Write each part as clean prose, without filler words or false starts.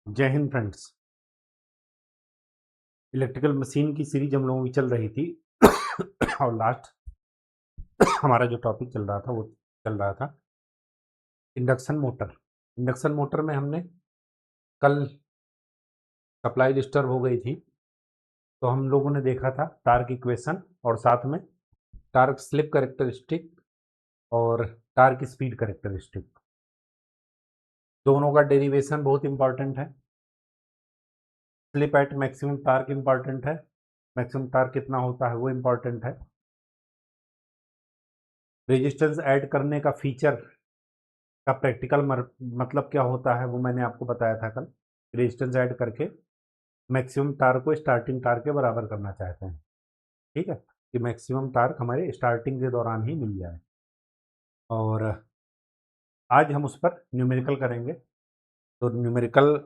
जय Hind friends. Electrical machine की series हम लोगों की चल रही थी और लास्ट हमारा जो टॉपिक चल रहा था वो चल रहा था इंडक्शन मोटर। इंडक्शन मोटर में हमने कल सप्लाई डिस्टर्ब हो गई थी, तो हम लोगों ने देखा था टार्क इक्वेशन और साथ में टार्क स्लिप कैरेक्टरिस्टिक और टार्क स्पीड कैरेक्टरिस्टिक। दोनों का डेरिवेशन बहुत इंपॉर्टेंट है। Slip at maximum torque important है, मैक्सिमम टार्क कितना होता है वो इंपॉर्टेंट है। रेजिस्टेंस ऐड करने का फीचर का प्रैक्टिकल मतलब क्या होता है वो मैंने आपको बताया था कल। रेजिस्टेंस ऐड करके मैक्सिमम टार्क को स्टार्टिंग टार्क के बराबर करना चाहते हैं। ठीक है, कि मैक्सिमम टार्क हमारे स्टार्टिंग के दौरान ही मिल जाए। और आज हम उस पर न्यूमेरिकल करेंगे। तो न्यूमेरिकल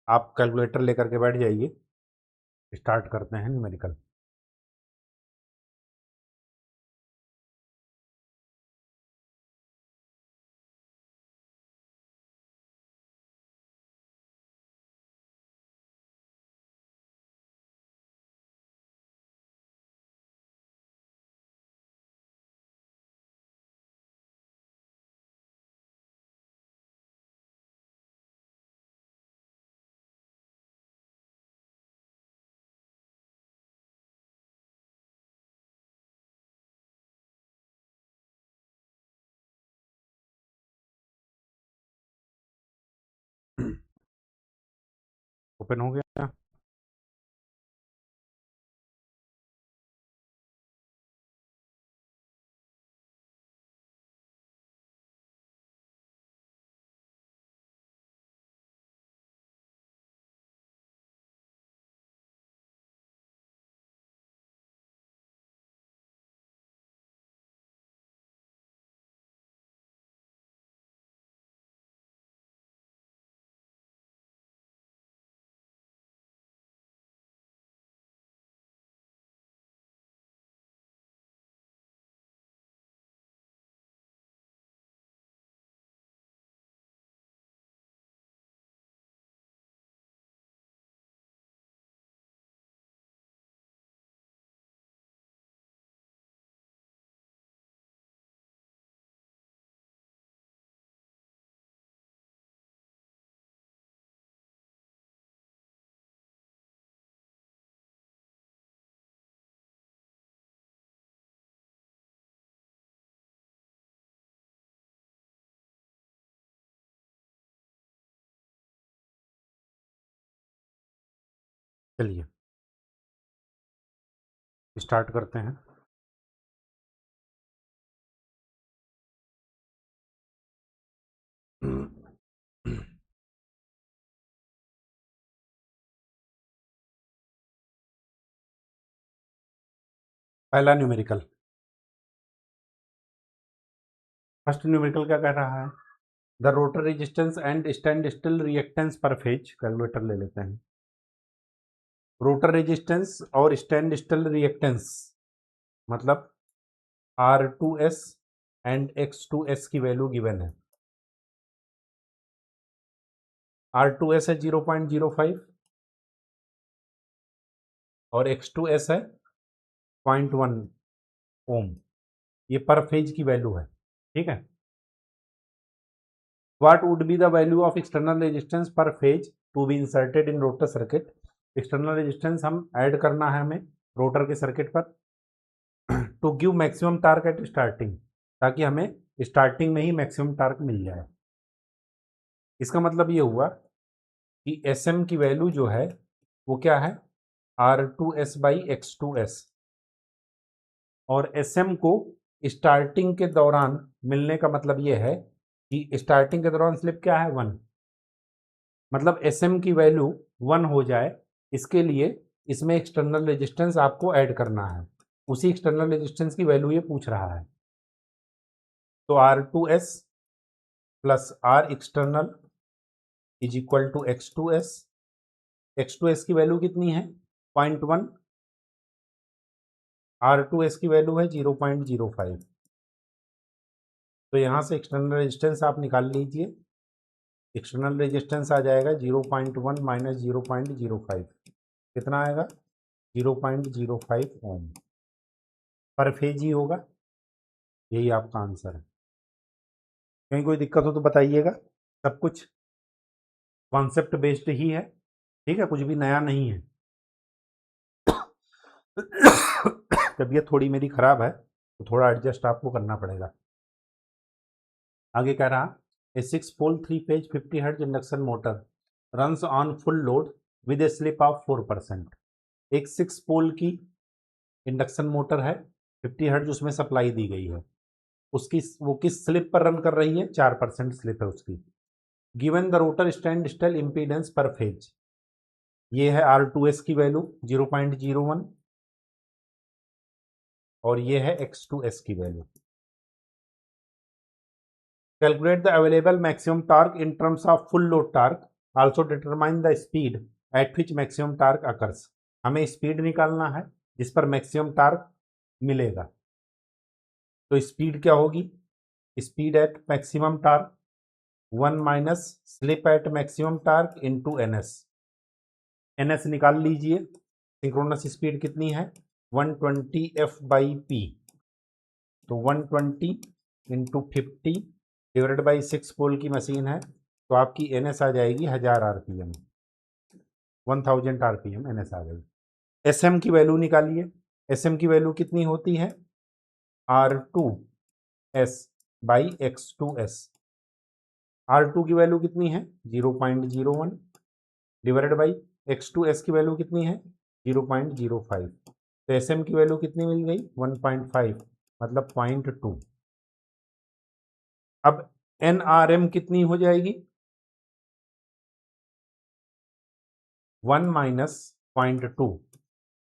आप कैलकुलेटर लेकर के बैठ जाइए, स्टार्ट करते हैं न्यूमेरिकल। ओपन हो गया। चलिए स्टार्ट करते हैं। पहला न्यूमेरिकल, फर्स्ट न्यूमेरिकल क्या कह रहा है? The rotor resistance and stand still reactance पर फेज। कैलकुलेटर ले लेते हैं। रोटर रेजिस्टेंस और स्टैंड स्टिल रिएक्टेंस मतलब R2S एंड X2S की वैल्यू गिवन है। R2S है 0.05 और X2S है 0.1 ओम। ये पर फेज की वैल्यू है। ठीक है। What would be the value of external resistance per phase to be inserted in rotor circuit. External resistance हम ऐड करना है हमें रोटर के सर्किट पर to give maximum torque at starting, ताकि हमें स्टार्टिंग में ही मैक्सिमम टार्क मिल जाए। इसका मतलब ये हुआ कि एस एम की वैल्यू जो है वो क्या है? R2S by X2S। और एस एम को स्टार्टिंग के दौरान मिलने का मतलब ये है कि स्टार्टिंग के दौरान स्लिप क्या है? 1। मतलब एस एम की वैल्यू 1 हो जाए, इसके लिए इसमें एक्सटर्नल रेजिस्टेंस आपको ऐड करना है। उसी एक्सटर्नल रेजिस्टेंस की वैल्यू ये पूछ रहा है। तो R2S plus R external is equal to X2S। X2S की वैल्यू कितनी है? 0.1। R2S की वैल्यू है 0.05। तो यहाँ से एक्सटर्नल रेजिस्टेंस आप निकाल लीजिए। एक्सटर्नल रेजिस्टेंस आ जाएगा 0.1 माइनस 0.05, कितना आएगा 0.05 ओम पर फेज ही होगा। यही आपका आंसर है। कहीं कोई दिक्कत हो तो बताइएगा। सब कुछ कॉन्सेप्ट बेस्ड ही है, ठीक है, कुछ भी नया नहीं है। तबीयत थोड़ी मेरी खराब है तो थोड़ा एडजस्ट आपको करना पड़ेगा। आगे कह रहा ए 6 pole 3 phase 50 hertz induction motor runs on full load with A slip of 4%। एक 6 पोल की इंडक्शन मोटर है, 50 हर्ट्ज उसमें सप्लाई दी गई है, उसकी वो किस स्लिप पर रन कर रही है, 4% स्लिप है उसकी। Given the rotor stand still impedance पर फेज, ये है R2S की वैल्यू 0.01 और ये है X2S की value. Calculate the available maximum torque in terms of full load torque. Also determine the speed at which maximum torque occurs. हमें speed निकालना है जिस पर मैक्सिमम टार्क मिलेगा। तो स्पीड क्या होगी, speed at maximum torque 1 minus slip at maximum torque into NS। NS निकाल लीजिए। सिंक्रोनस स्पीड कितनी है 120 F/P, तो 120 इंटू 50 डिवाइडेड बाई 6 पोल की मशीन है तो आपकी NS आ जाएगी 1000 RPM, 1000 RPM NS आ गई। SM की वैल्यू निकालिए। SM की वैल्यू कितनी होती है R2S बाई X2S। R2 की वैल्यू कितनी है 0.01 डिवाइडेड बाई X2S की वैल्यू कितनी है 0.05, तो SM की वैल्यू कितनी मिल गई 1.5 मतलब 0.2। अब NRM कितनी हो जाएगी 1 माइनस 0.2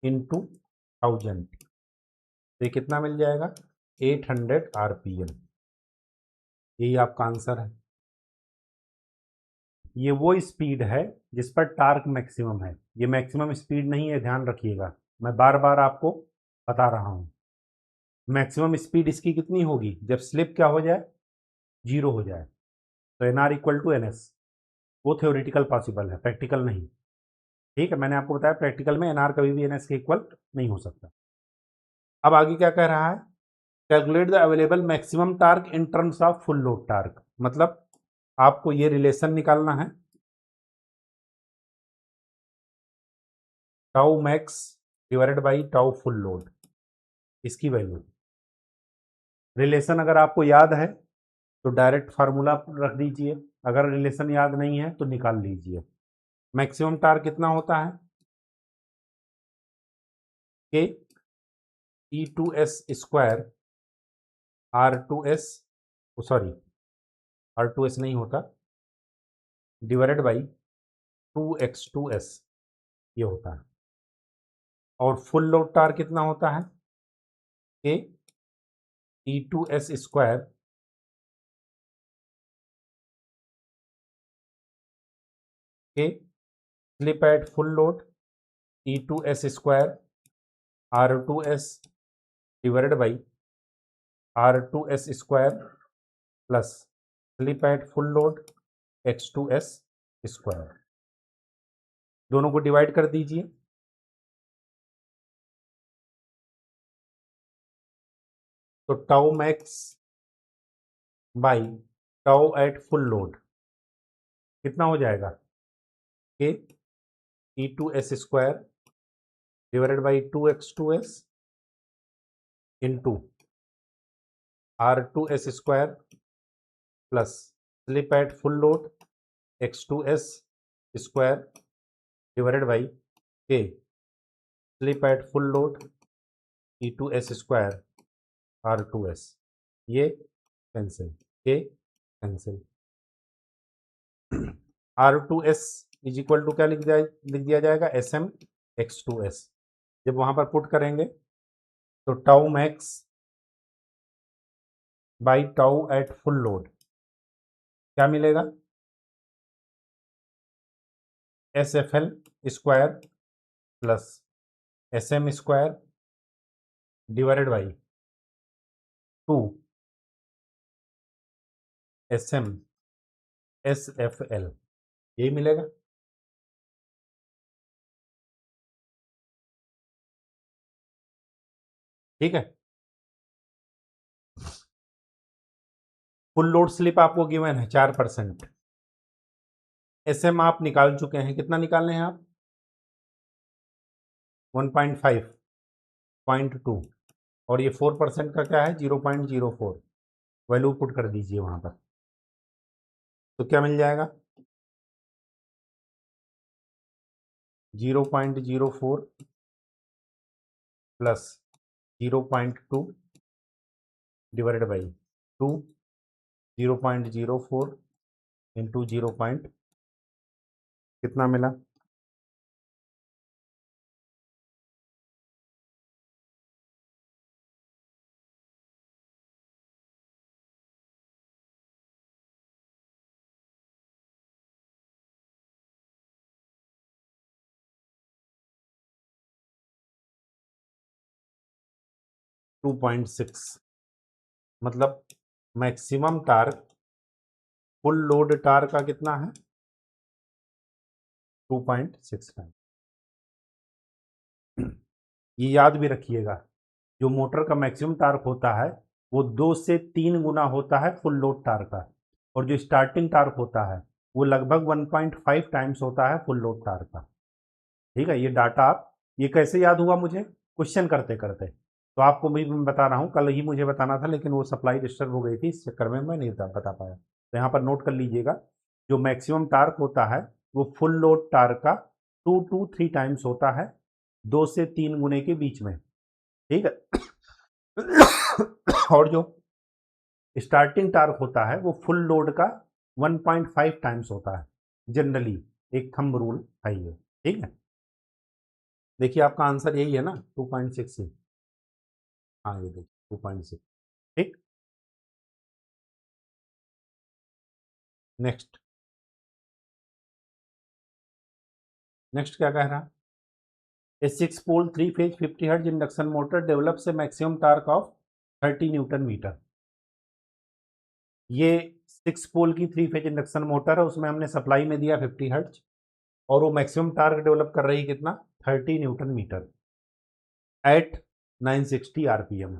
इंटू 1000, तो ये कितना मिल जाएगा 800 RPM। यही आपका आंसर है। ये वो स्पीड है जिस पर टार्क मैक्सिमम है, ये मैक्सिमम स्पीड नहीं है, ध्यान रखिएगा, मैं बार बार आपको बता रहा हूं। मैक्सिमम स्पीड इसकी कितनी होगी जब स्लिप क्या हो जाए, जीरो हो जाए, तो NR इक्वल टू NS। वो थ्योरेटिकल पॉसिबल है, प्रैक्टिकल नहीं। ठीक है, मैंने आपको बताया प्रैक्टिकल में NR कभी भी NS के इक्वल नहीं हो सकता। अब आगे क्या कह रहा है, calculate the available maximum torque in terms of full load torque, मतलब आपको ये रिलेशन निकालना है tau max divided by tau full load, इसकी वैल्यू। रिलेशन अगर आपको याद है तो डायरेक्ट फार्मूला रख दीजिए, अगर रिलेशन याद नहीं है तो निकाल लीजिए। मैक्सिमम टार्क कितना होता है के E2S square R2S, sorry R2S नहीं होता, डिवाइडेड बाई 2X2S ये होता है। और फुल लोड टार्क कितना होता है के E2S square K slip at full load E2S square R2S divided by R2S square plus slip at full load X2S square, दोनों को डिवाइड कर दीजिए। तो tau max by tau at full load कितना हो जाएगा K E2S square divided by 2X2S into R2S square plus slip at full load X2S square divided by K slip at full load E2S square R2S, ये cancel, के cancel. R2S is equal to क्या लिख दिया जाएगा SM X2S। जब वहां पर put करेंगे तो tau max by tau at full load क्या मिलेगा SFL square plus SM square divided by 2 SM SFL, यही मिलेगा। ठीक है, फुल लोड स्लिप आपको गिवन है 4%। SM आप निकाल चुके हैं, कितना निकालने हैं आप? 1.5, 0.2, और ये 4% का क्या है? 0.04। वैल्यू पुट कर दीजिए वहां पर, तो क्या मिल जाएगा? 0.04 प्लस 0.2 डिवाइडेड बाई 2, 0.04 इंटू 0. कितना मिला? 2.6, मतलब maximum torque, full load torque का कितना है? 2.6 टाइम। ये याद भी रखिएगा, जो मोटर का मैक्सिमम टार्क होता है वो 2 से 3 गुना होता है फुल लोड टार्क का, और जो स्टार्टिंग टार्क होता है वो लगभग 1.5 टाइम्स होता है फुल लोड टार्क का। ठीक है, ये डाटा आप, ये कैसे याद हुआ मुझे? क्वेश्चन करते करते। तो आपको भी मैं बता रहा हूँ, कल ही मुझे बताना था लेकिन वो सप्लाई डिस्टर्ब हो गई थी, इस चक्कर में मैं नहीं बता पाया। तो यहाँ पर नोट कर लीजिएगा, जो मैक्सिमम टार्क होता है वो फुल लोड टार्क का 2 to 3 टाइम्स होता है, 2 से 3 गुने के बीच में। ठीक है। और जो स्टार्टिंग टार्क होता है वो फुल लोड का 1.5 टाइम्स होता है जनरली, एक थंब रूल है ये। ठीक है, देखिए आपका आंसर यही है ना, 2.6 ही। हाँ ये देखिए 2.6। ठीक, नेक्स्ट, नेक्स्ट क्या कह रहा है? A 6 pole 3 phase 50 hertz induction motor develops a maximum torque of 30 newton metre. ये 6 पोल की 3 फेज इंडक्शन मोटर है, उसमें हमने सप्लाई में दिया 50 हर्ट्ज, और वो मैक्सिमम टार्क डेवलप कर रही है कितना? 30 न्यूटन मीटर एट 960 आरपीएम।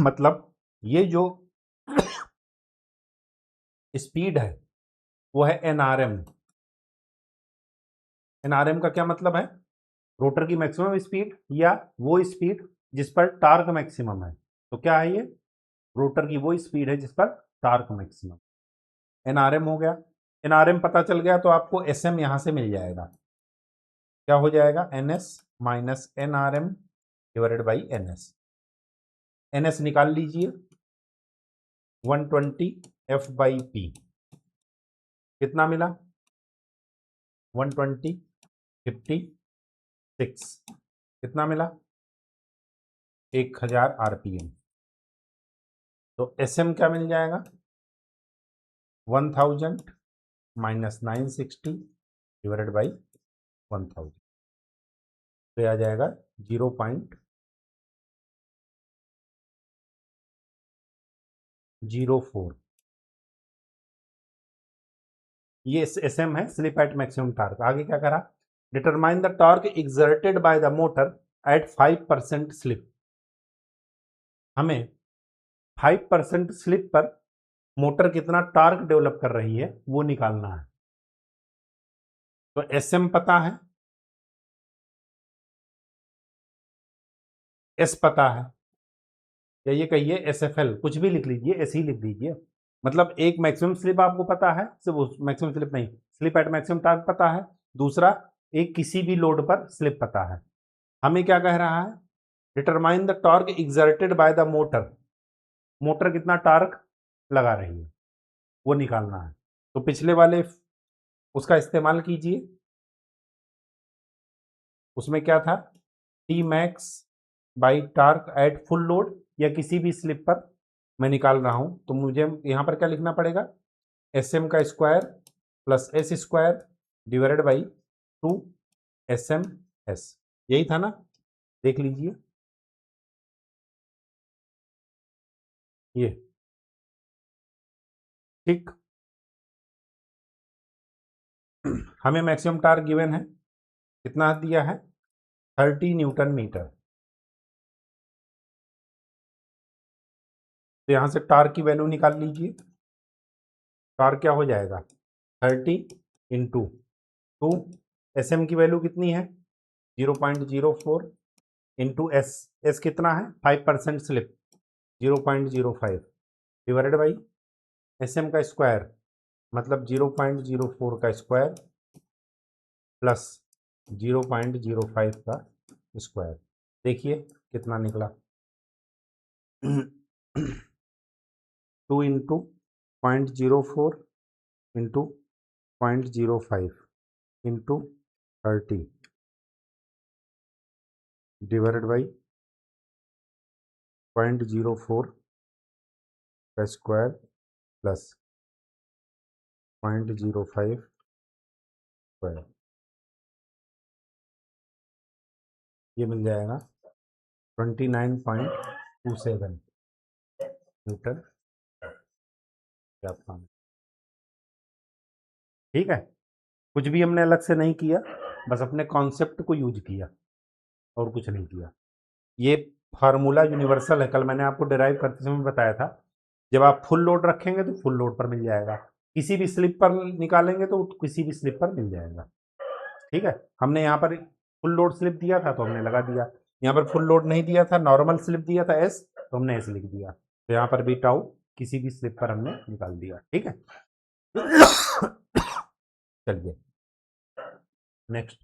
मतलब ये जो स्पीड है वो है एनआरएम। एनआरएम का क्या मतलब है? रोटर की मैक्सिमम स्पीड या वो स्पीड जिस पर टार्क मैक्सिमम है। तो क्या है ये? रोटर की वो स्पीड है जिस पर टार्क मैक्सिमम। एनआरएम हो गया। एनआरएम पता चल गया तो आपको एसएम यहां से मिल जाएगा। क्या हो जाएगा? NS minus NRM divided by NS. NS निकाल लीजिए, 120 एफ बाई पी। कितना मिला? 120 56। कितना मिला? 1000 आरपीएम। तो एसएम क्या मिल जाएगा? 1000 माइनस 960 डिवाइडेड बाई 1000, तो आ जाएगा 0.04। ये एसएम है, स्लिप एट मैक्सिमम टार्क। आगे क्या करा? Determine the torque exerted by the motor eight 5% slip. हमें 5% स्लिप पर मोटर कितना टार्क डेवलप कर रही है वो निकालना है। तो एसएम पता है, एस पता है, या ये कहिए एसएफएल, कुछ भी लिख लीजिए, एस ही लिख दीजिए। मतलब एक मैक्सिमम स्लिप आपको पता है, सिर्फ मैक्सिमम स्लिप नहीं, स्लिप एट मैक्सिमम टार्क पता है। दूसरा, एक किसी भी लोड पर स्लिप पता है। हमें क्या कह रहा है? Determine the torque exerted by the motor. Motor कितना टार्क लगा रही है वो निकालना है। तो पिछले वाले उसका इस्तेमाल कीजिए, उसमें क्या था? T max by torque eight full load, या किसी भी स्लिप पर मैं निकाल रहा हूं, तो मुझे यहां पर क्या लिखना पड़ेगा? एस एम का square plus S square divided by 2 S M S. यही था ना? देख लीजिए, ये ठीक, हमें मैक्सिमम टार्क गिवन है, कितना दिया है 30 न्यूटन मीटर। तो यहाँ से टार्क की वैल्यू निकाल लीजिए। टार्क क्या हो जाएगा 30 इंटू 2, एस एम की वैल्यू कितनी है 0.04 इंटू एस, एस कितना है 5% slip 0.05 divided by S M का स्क्वायर मतलब 0.04 का स्क्वायर प्लस 0.05 का स्क्वायर। देखिए कितना निकला 2 into 0.04 into 0.05 into 30 divided by 0.04 का स्क्वायर प्लस 0.05 स्क्वायर, ये मिल जाएगा 29.27 मीटर। ठीक है, कुछ भी हमने अलग से नहीं किया, बस अपने कॉन्सेप्ट को यूज किया और कुछ नहीं किया। ये फार्मूला यूनिवर्सल है, कल मैंने आपको डिराइव करते समय बताया था। जब आप फुल लोड रखेंगे तो फुल लोड पर मिल जाएगा, किसी भी स्लिप पर निकालेंगे तो किसी भी स्लिप पर मिल जाएगा। ठीक है, हमने यहाँ पर फुल लोड स्लिप दिया था तो हमने लगा दिया, यहाँ पर फुल लोड नहीं दिया था, नॉर्मल स्लिप दिया था एस, तो हमने एस लिख दिया। तो यहाँ पर भी टाउ किसी भी स्लिप पर हमने निकाल दिया। ठीक है, चलिए next,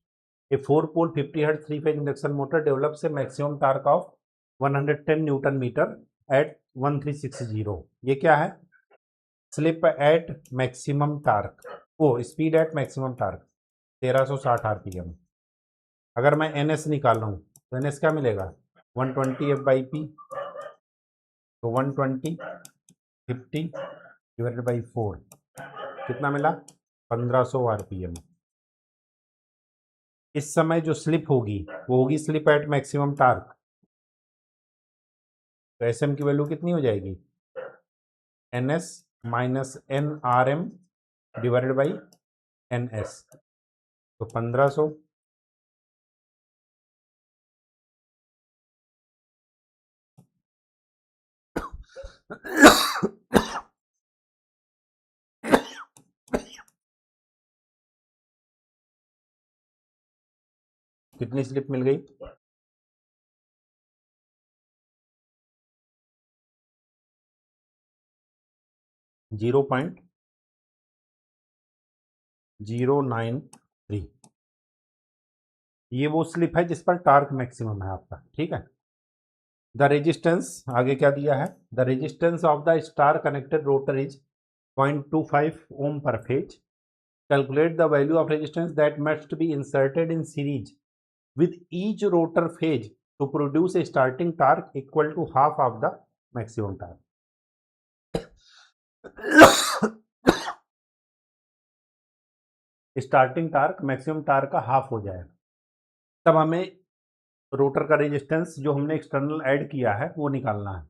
a four pole 50 hertz three phase induction motor develops a maximum torque of 110 newton metre at 1360। ये क्या है, slip at maximum torque, oh speed at maximum torque 1360 RPM. अगर मैं एन एस निकाल रहा हूँ तो एन एस क्या मिलेगा 120 एफ बाई पी, तो 120 50 डिवाइडेड बाई 4 कितना मिला 1500 आरपीएम। इस समय जो स्लिप होगी वो होगी स्लिप एट मैक्सिमम टार्क, तो एस एम की वैल्यू कितनी हो जाएगी N S minus N R M divided by N S, तो 1500 कितनी स्लिप मिल गई 0.093। ये वो स्लिप है जिस पर टार्क मैक्सिमम है आपका। ठीक है, द रेजिस्टेंस आगे क्या दिया है, the resistance of the star connected rotor is 0.25 ओम पर phase. Calculate the value of resistance that must be inserted in series with each rotor phase to produce a starting torque equal to half of the maximum torque। Starting torque maximum torque का half हो जाए तब हमें rotor का resistance जो हमने external add किया है वो निकालना है।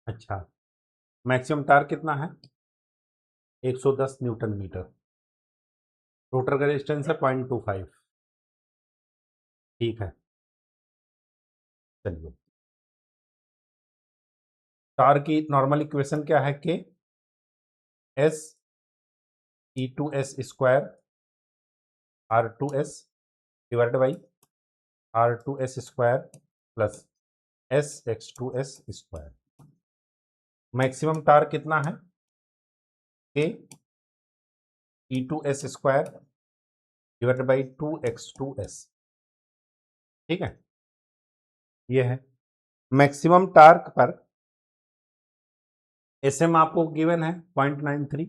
अच्छा, मैक्सिमम टार्क कितना है 110 न्यूटन मीटर, रोटर का रेजिस्टेंस है 0.25। ठीक है, चलिए टार्क की नॉर्मल इक्वेशन क्या है K S E two S square R two S divided by R two S square plus S X two S square. Maximum torque कितना है के E two S square divided by 2x2s। ठीक है, ये है maximum torque पर S M आपको given है 0.93,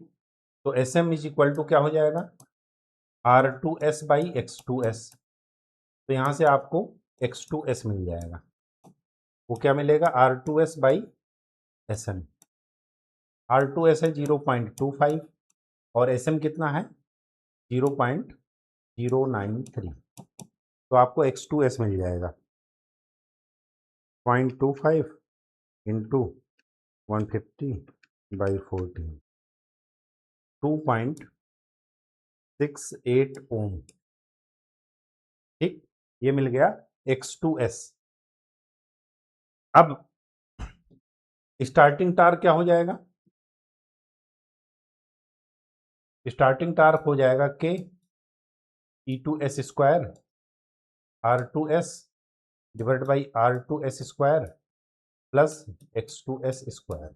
तो S M is equal to क्या हो जाएगा R two S by X two S. तो यहाँ से आपको x2s मिल जाएगा, वो क्या मिलेगा R two S by S M. R two S है 0.25 और एस एम कितना है 0.093, तो आपको x2s मिल जाएगा 0.25 इंटू 150 बाई 14, 2.68 ओम। ठीक, ये मिल गया X2S। अब स्टार्टिंग टार्क क्या हो जाएगा? स्टार्टिंग टार्क हो जाएगा K E2S square R2S divide by R2S square plus X2S square.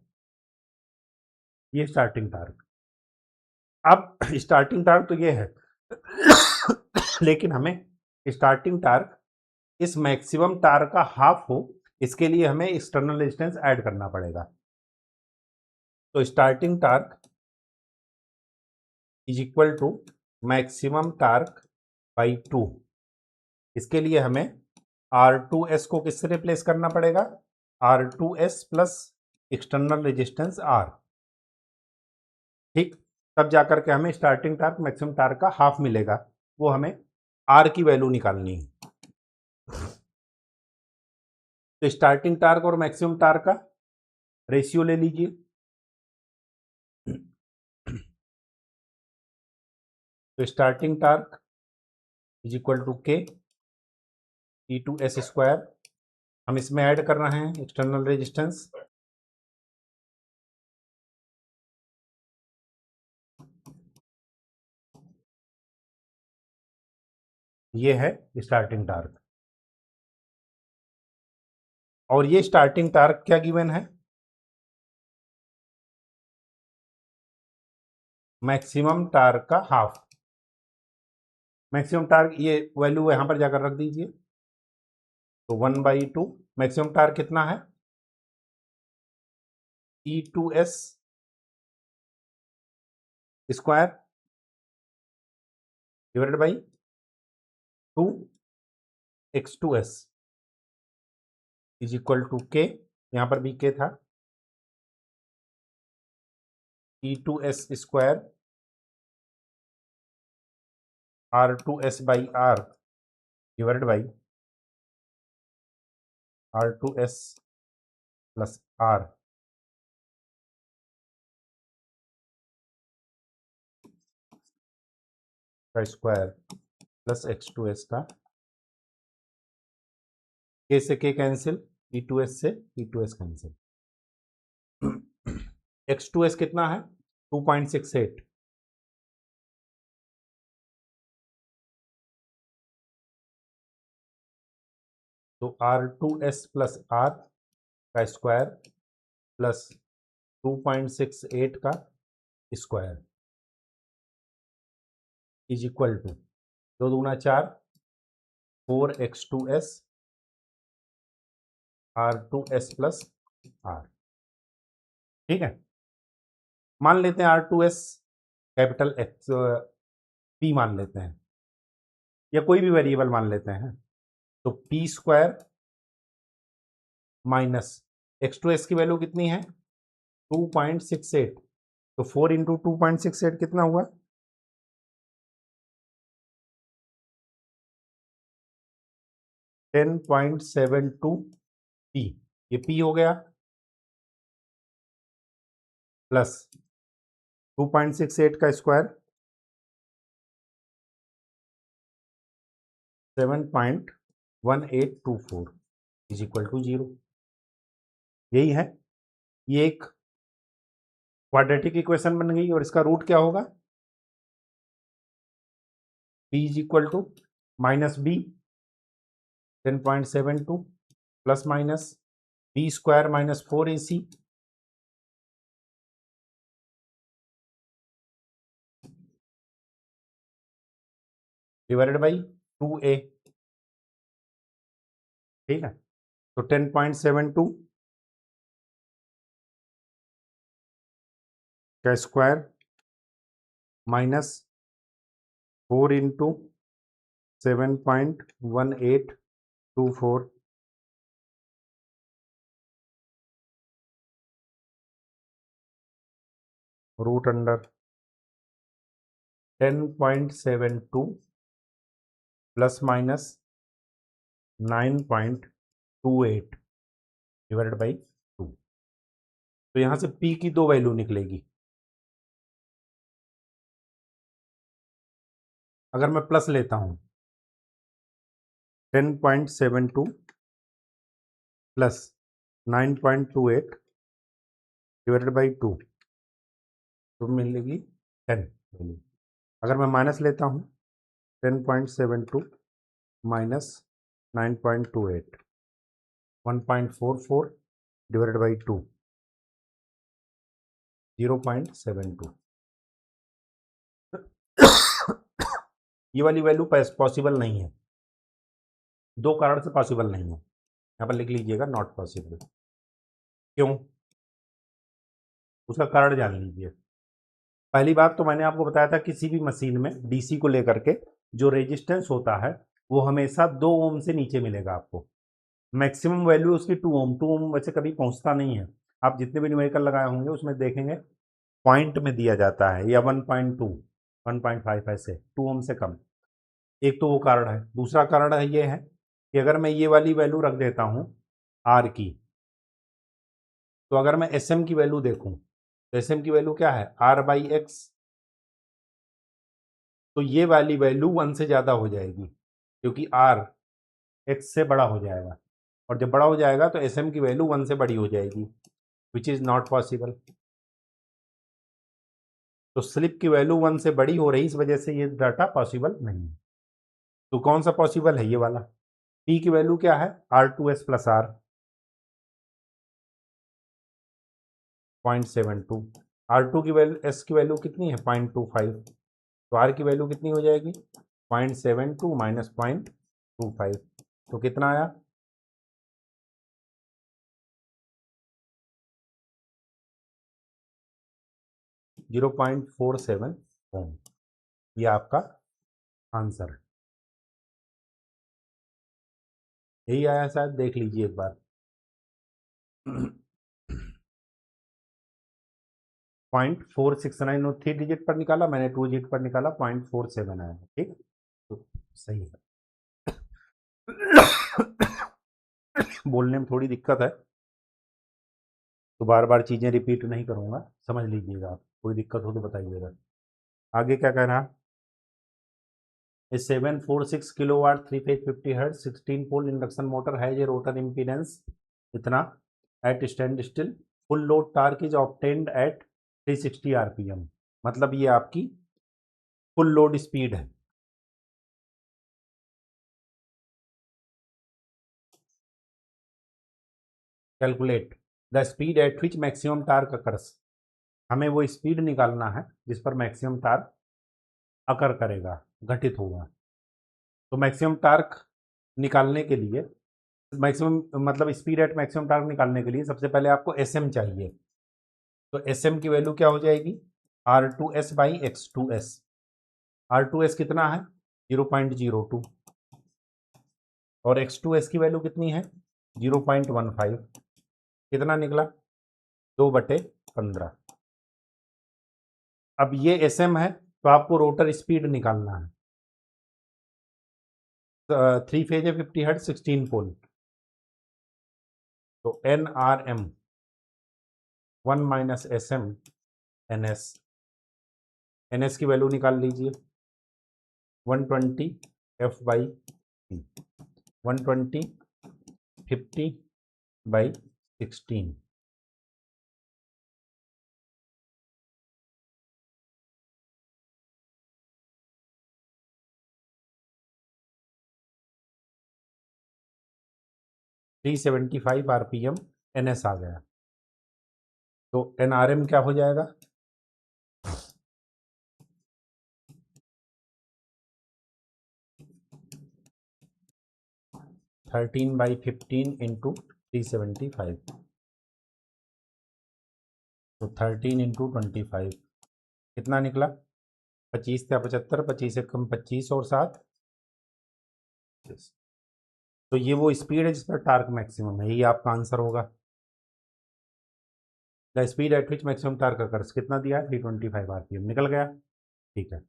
ये स्टार्टिंग टार्क। अब स्टार्टिंग टार्क तो ये है लेकिन हमें स्टार्टिंग टार्क इस मैक्सिमम टार्क का हाफ हो, इसके लिए हमें एक्सटर्नल रेजिस्टेंस ऐड करना पड़ेगा। तो starting torque is equal to maximum torque by 2। इसके लिए हमें R2S को किससे रिप्लेस करना पड़ेगा? R2S plus external resistance R। ठीक, तब जाकर के हमें स्टार्टिंग टार्क मैक्सिमम टार्क का हाफ मिलेगा। वो हमें R की वैल्यू निकालनी है। तो स्टार्टिंग टार्क और मैक्सिमम टार्क का रेशियो ले लीजिए। तो starting torque is equal to K E2S square. हम इसमें ऐड कर रहे हैं एक्सटर्नल रेजिस्टेंस। ये है स्टार्टिंग टार्क। और ये स्टार्टिंग टार्क क्या गिवन है? मैक्सिमम टार्क का हाफ। मैक्सिमम टार्क ये वैल्यू यहां पर जाकर रख दीजिए। तो 1/2 मैक्सिमम टार्क कितना है? E2S square divided by 2 X2S is equal to K, यहां पर भी के था, E2S square R2S by R divided by R2S plus R का स्क्वायर प्लस X2S का। के से के कैंसिल, E2S से E2S कैंसिल। X2S कितना है? 2.68। तो R2S प्लस R का स्क्वायर प्लस 2.68 का स्क्वायर इज इक्वल टू 2 दूना 4, 4X2S R2S प्लस R। ठीक है, मान लेते हैं R2S कैपिटल X P मान लेते हैं, या कोई भी वेरिएबल मान लेते हैं। तो P स्क्वायर माइनस X2S की वैल्यू कितनी है? 2.68। तो 4 इंटू 2.68 कितना हुआ? 10.72 P। ये P हो गया प्लस 2.68 का स्क्वायर 7.1824 इज इक्वल टू 0। यही है, ये एक क्वाड्रेटिक इक्वेशन बन गई। और इसका रूट क्या होगा? P is equal to minus B 10.72 plus minus B square minus 4AC divided by 2A। ठीक है, तो 10.72 का square minus 4 into 7.1824 root under 10.72 plus minus 9.28 divided by 2। तो यहाँ से P की दो वैल्यू निकलेगी। अगर मैं प्लस लेता हूँ 10.72 प्लस 9.28 डिवाइडेड बाई 2 तो मिलेगी 10 वैल्यू। अगर मैं माइनस लेता हूँ 10.72 माइनस 9.28 1.44 डिवाइडेड बाई 2 0.72 ये वाली वैल्यू पॉसिबल नहीं है, दो कारण से पॉसिबल नहीं है। यहाँ पर लिख लीजिएगा नॉट पॉसिबल। क्यों, उसका कारण जान लीजिए। पहली बात तो मैंने आपको बताया था किसी भी मशीन में डीसी को लेकर के जो रेजिस्टेंस होता है वो हमेशा 2 ओम से नीचे मिलेगा आपको। मैक्सिमम वैल्यू उसकी 2 ओम, 2 ओम वैसे कभी पहुंचता नहीं है। आप जितने भी न्यूमेरिकल लगाए होंगे उसमें देखेंगे पॉइंट में दिया जाता है या 1.2 1.5 ऐसे 2 ओम से कम। एक तो वो कारण है। दूसरा कारण है ये है कि अगर मैं ये वाली वैल्यू रख देता हूँ आर की, तो अगर मैं एस एम की वैल्यू देखूँ तो एस एम की वैल्यू क्या है आर बाई एक्स, तो ये वाली वैल्यू 1 से ज़्यादा हो जाएगी क्योंकि आर एक्स से बड़ा हो जाएगा, और जब बड़ा हो जाएगा तो एस एम की वैल्यू 1 से बड़ी हो जाएगी, विच इज़ नॉट पॉसिबल। तो स्लिप की वैल्यू 1 से बड़ी हो रही, इस वजह से ये डाटा पॉसिबल नहीं है। तो कौन सा पॉसिबल है, ये वाला। पी की वैल्यू क्या है R2S प्लस आर 0.72, R2 की वैल्यू, एस की वैल्यू कितनी है 0.25, तो आर की वैल्यू कितनी हो जाएगी 0.72 माइनस 0.25, तो कितना आया 0.47 ओम। ये आपका आंसर है। यही आया शायद, देख लीजिए एक बार। 0.469 और 3 डिजिट पर निकाला मैंने, 2 डिजिट पर निकाला 0.47 आया। ठीक, तो सही है। बोलने में थोड़ी दिक्कत है तो बार बार चीज़ें रिपीट नहीं करूँगा, समझ लीजिएगा आप। कोई दिक्कत हो तो बताइएगा। आगे क्या कह रहा है, 746 kilowatt 3 phase 50 hertz 16 pole induction motor has a rotor impedance इतना at standstill, full load torque is obtained at 360 RPM. मतलब ये आपकी फुल लोड स्पीड है। Calculate the speed at which maximum torque occurs, हमें वो speed निकालना है जिस पर मैक्सिमम टार्क अकर करेगा, घटित होगा। तो मैक्सिमम टार्क निकालने के लिए, मैक्सिमम मतलब स्पीड एट मैक्सिमम टार्क निकालने के लिए सबसे पहले आपको एस एम चाहिए। तो एस एम की वैल्यू क्या हो जाएगी R two S by X two S. R two S कितना है 0.02 और एक्स टू एस की वैल्यू कितनी है 0.15, कितना निकला 2/15। अब ये एस एम है तो आपको रोटर स्पीड निकालना है। 3 फेज है 50 हर्ट्ज 16 पोल, तो N R M 1 minus S M N S, N S की वैल्यू निकाल लीजिए 120 F by P, 120 50 by 16, three 375 RPM N S आ गया। तो एन आर एम क्या हो जाएगा 13/15 इंटू 375, तो 13 इंटू 25 कितना निकला 25 या 75, 25 से कम 25 और 7, तो ये वो स्पीड है जिस पर टार्क मैक्सिमम है, यही आपका आंसर होगा। The speed at which maximum torque occurs कितना दिया है 325 आरपीएम, निकल गया। ठीक है,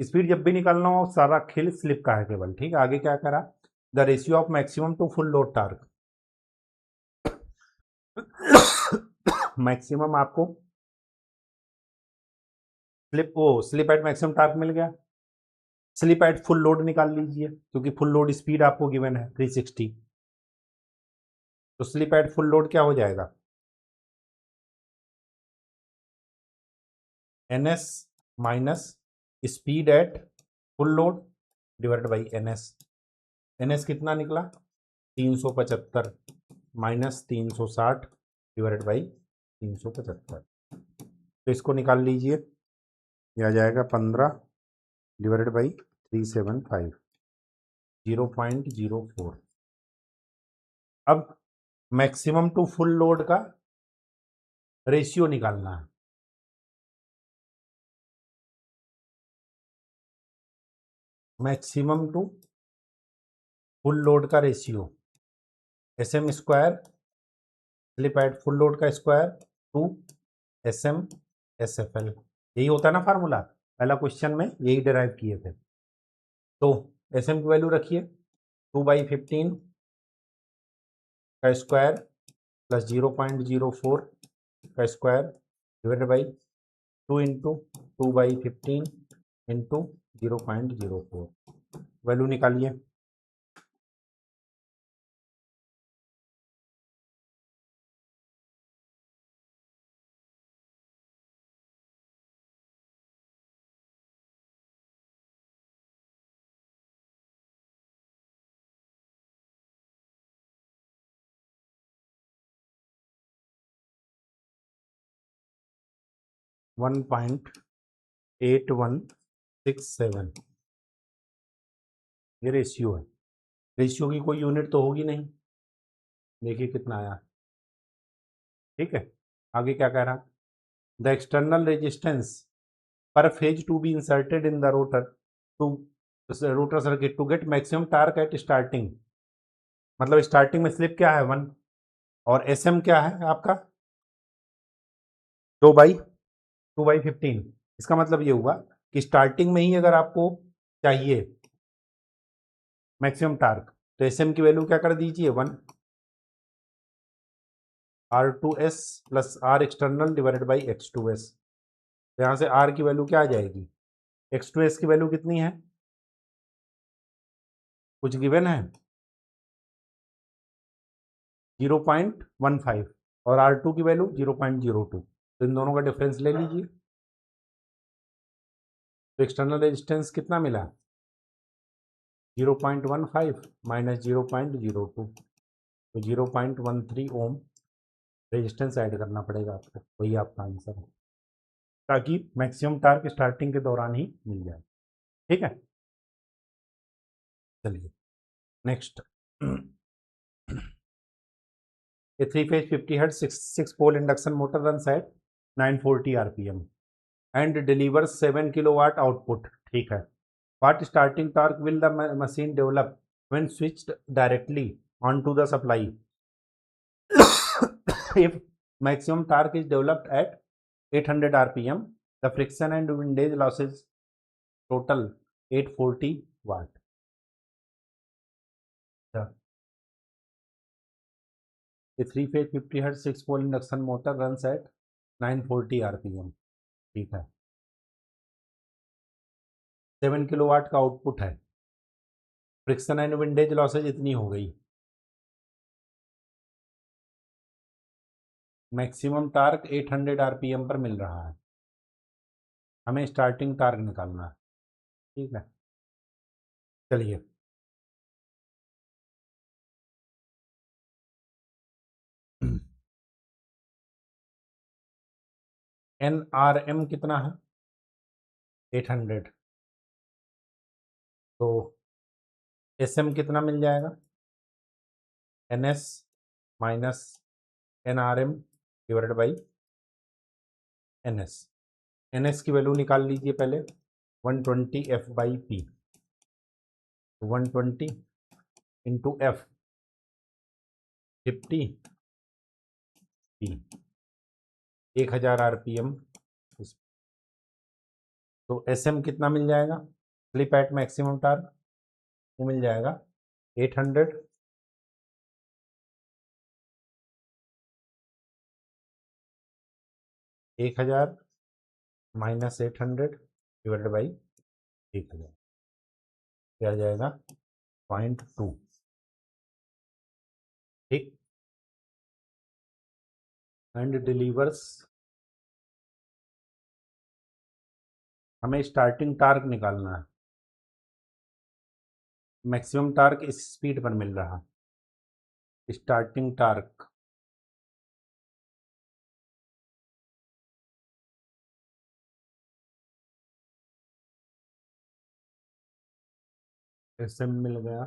स्पीड जब भी निकालना हो सारा खेल स्लिप का है केवल। ठीक है, आगे क्या करा, the ratio of maximum to full load torque maximum आपको स्लिप एट मैक्सिमम टार्क मिल गया। स्लिप एट फुल लोड निकाल लीजिए, क्योंकि फुल लोड स्पीड आपको गिवन है 360। तो स्लिप एट फुल लोड क्या हो जाएगा, ns minus speed at full load divide by ns। ns कितना निकला 375 माइनस 360 डिवाइड बाई 375। तो इसको निकाल लीजिए, यह आ जाएगा 15 डिवाइडेड बाई 375, 0.04। अब मैक्सिमम टू फुल लोड का रेशियो निकालना है। मैक्सिमम टू फुल लोड का ratio SM square slip at full load का स्क्वायर टू SM SFL। यही होता है ना फार्मूला, पहला क्वेश्चन में यही डिराइव किए थे। तो SM की वैल्यू रखिए 2/15 का स्क्वायर प्लस 0.04 का square divided by 2 into 2/15 into 0.04। Value निकालिए। वन 1.8167 ये रेशियो है। रेशियो की कोई यूनिट तो होगी नहीं, देखिए कितना आया। ठीक है, आगे क्या कह रहा, the external resistance per phase to be inserted in the rotor to rotor circuit to get maximum torque at starting. मतलब स्टार्टिंग में स्लिप क्या है 1 और SM क्या है आपका 2/15। इसका मतलब ये हुआ कि स्टार्टिंग में ही अगर आपको चाहिए मैक्सिमम टार्क तो SM की वैल्यू क्या कर दीजिए 1 R2S plus R external divided by X2S। तो यहाँ से R की वैल्यू क्या आ जाएगी, X2S की वैल्यू कितनी है, कुछ गिवन है 0.15 और R2 की वैल्यू 0.02। तो इन दोनों का डिफरेंस ले लीजिए। तो एक्सटर्नल रेजिस्टेंस कितना मिला 0.15 माइनस 0.02, तो 0.13 ओम रेजिस्टेंस ऐड करना पड़ेगा आपको, वही आपका आंसर है, ताकि मैक्सिमम टार्क स्टार्टिंग के दौरान ही मिल जाए। ठीक है, चलिए next. A 3-phase 50 Hz 6 pole induction motor runs at 940 RPM and delivers 7 kilowatt output. ठीक है, what starting torque will the machine develop when switched directly onto the supply? If maximum torque is developed at 800 RPM, the friction and windage losses total 840 watt. A 3-phase 50 Hz 6 pole induction motor runs at 940 RPM. ठीक है, 7 kilowatt का output है, friction and windage losses इतनी हो गई, maximum torque 800 RPM पर मिल रहा है, हमें स्टार्टिंग टार्क निकालना है। ठीक है, चलिए NRM कितना है 800, तो SM कितना मिल जाएगा NS minus NRM divided by NS की वैल्यू निकाल लीजिए पहले 120 F/P, 120 into F 50 P 1000 RPM। तो SM कितना मिल जाएगा स्लिप एट मैक्सिमम टार्क, वो मिल जाएगा 800 1000 माइनस 800 डिवाइडेड बाई 1000, क्या आ जाएगा 0.2। ठीक, एंड डिलीवर्स, हमें स्टार्टिंग टार्क निकालना है। मैक्सिमम टार्क इस स्पीड पर मिल रहा, स्टार्टिंग टार्क इससे मिल गया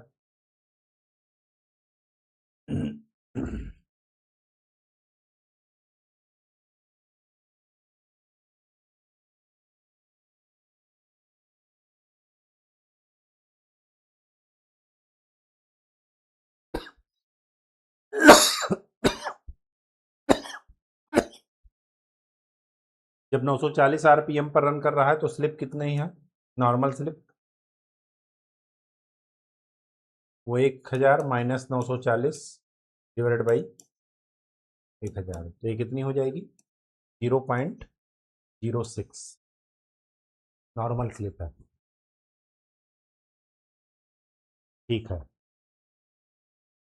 जब 940 आरपीएम पर रन कर रहा है तो स्लिप कितनी है, नॉर्मल स्लिप, वो 1000 माइनस 940 डिवाइडेड बाई 1000, तो ये कितनी हो जाएगी 0.06 नॉर्मल स्लिप है। ठीक है,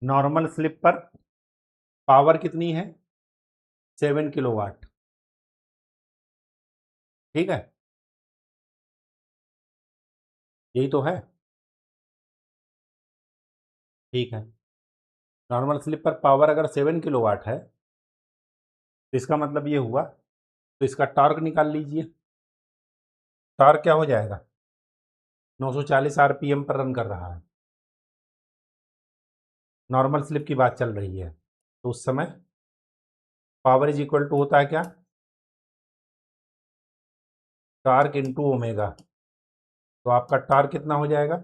नॉर्मल स्लिप पर पावर कितनी है 7 किलोवाट। ठीक है, यही तो है। ठीक है, नॉर्मल स्लिप पर पावर अगर 7 किलोवाट है तो इसका मतलब ये हुआ, तो इसका टॉर्क निकाल लीजिए। टॉर्क क्या हो जाएगा, 940 आरपीएम पर रन कर रहा है, नॉर्मल स्लिप की बात चल रही है, तो उस समय पावर इज इक्वल टू होता है क्या, टॉर्क इनटू ओमेगा। तो आपका टॉर्क कितना हो जाएगा,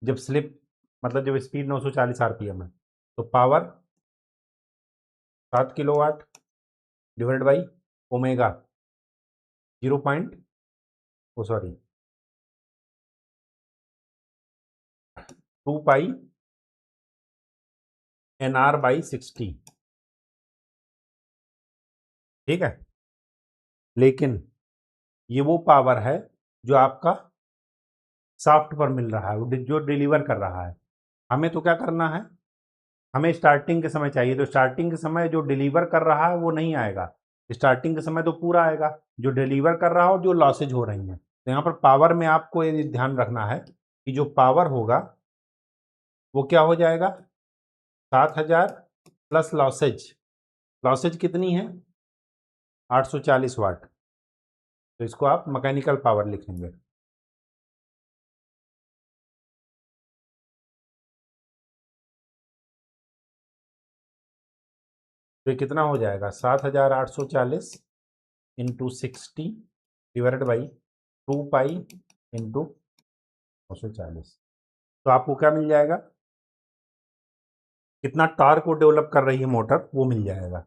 जब स्लिप मतलब जब स्पीड 940 आरपीएम है तो power 7 kilowatt divide by omega 0 point O sorry 2 pi N R by 60। ठीक है, लेकिन ये वो पावर है जो आपका शाफ्ट पर मिल रहा है, जो डिलीवर कर रहा है। हमें तो क्या करना है, हमें स्टार्टिंग के समय चाहिए, तो स्टार्टिंग के समय जो डिलीवर कर रहा है वो नहीं आएगा, स्टार्टिंग के समय तो पूरा आएगा जो डिलीवर कर रहा हो, जो लॉसेज हो रही हैं। तो यहाँ पर पावर में आपको ये ध्यान रखना है कि जो पावर होगा वो क्या हो जाएगा 7000 प्लस लॉसेज, लॉसेज कितनी है 840 वाट, तो इसको आप मैकेनिकल पावर लिखेंगे। तो ये कितना हो जाएगा 7840 into 60 divided by 2 pi into 940, तो आपको क्या मिल जाएगा, कितना टॉर्क को डेवलप कर रही है मोटर वो मिल जाएगा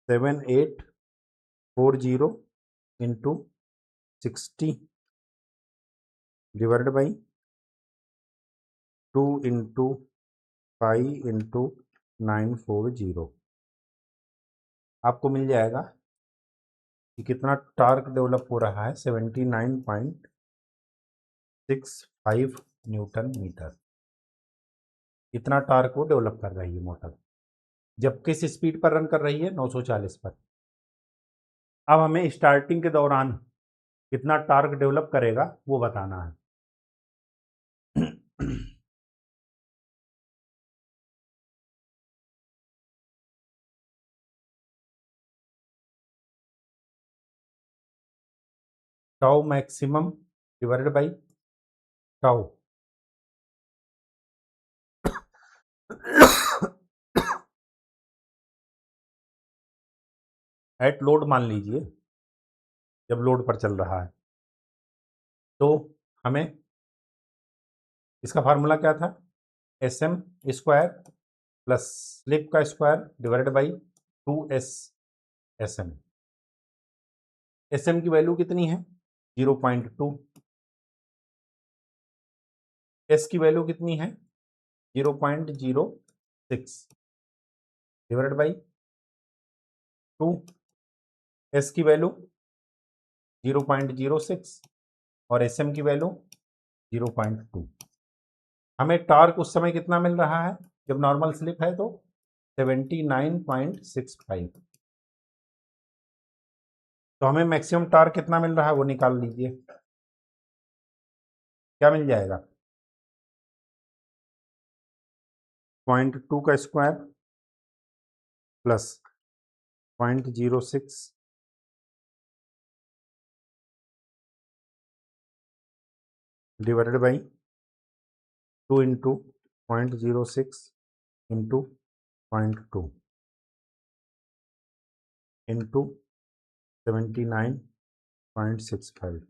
7840 into 60 divided by 2 into pi into 940, आपको मिल जाएगा कि कितना टॉर्क डेवलप हो रहा है 79.65 न्यूटन मीटर। इतना टॉर्क को डेवलप कर रही है मोटर, जब किस स्पीड पर रन कर रही है 940 पर। अब हमें स्टार्टिंग के दौरान कितना टॉर्क डेवलप करेगा वो बताना है। Tau maximum divided by tau at load मान लीजिए, जब लोड पर चल रहा है तो हमें इसका फार्मूला क्या था, S M square plus slip का square divided by 2s S M. S M की वैल्यू कितनी है 0.2, एस की वैल्यू कितनी है 0.06 डिवाइडेड बाई 2, एस की वैल्यू 0.06 और एस एम की वैल्यू 0.2। हमें टॉर्क उस समय कितना मिल रहा है जब नॉर्मल स्लिप है तो 79.65। तो हमें मैक्सिमम टॉर्क कितना मिल रहा है वो निकाल लीजिए। क्या मिल जाएगा 0.2 का square plus 0.06 divided by 2 into 0.06 into 0.2 into 79.65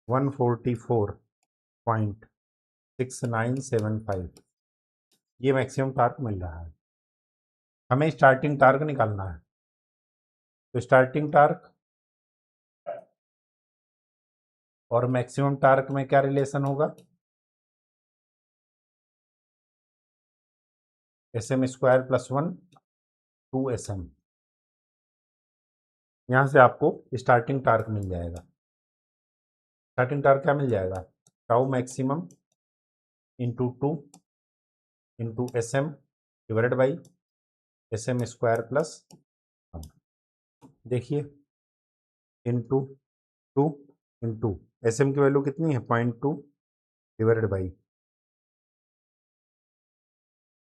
144.6975 ये मैक्सिमम टार्क मिल रहा है। हमें स्टार्टिंग टार्क निकालना है। तो स्टार्टिंग टार्क और मैक्सिमम टार्क में क्या रिलेशन होगा S M square plus 1 2 S M. यहाँ से आपको स्टार्टिंग टार्क मिल जाएगा। स्टार्टिंग टार्क क्या मिल जाएगा tau maximum into 2 into S M divided by S M square plus 1। देखिए इंटू 2 इंटू एस एम की वैल्यू कितनी है 0.2 डिवाइडेड बाई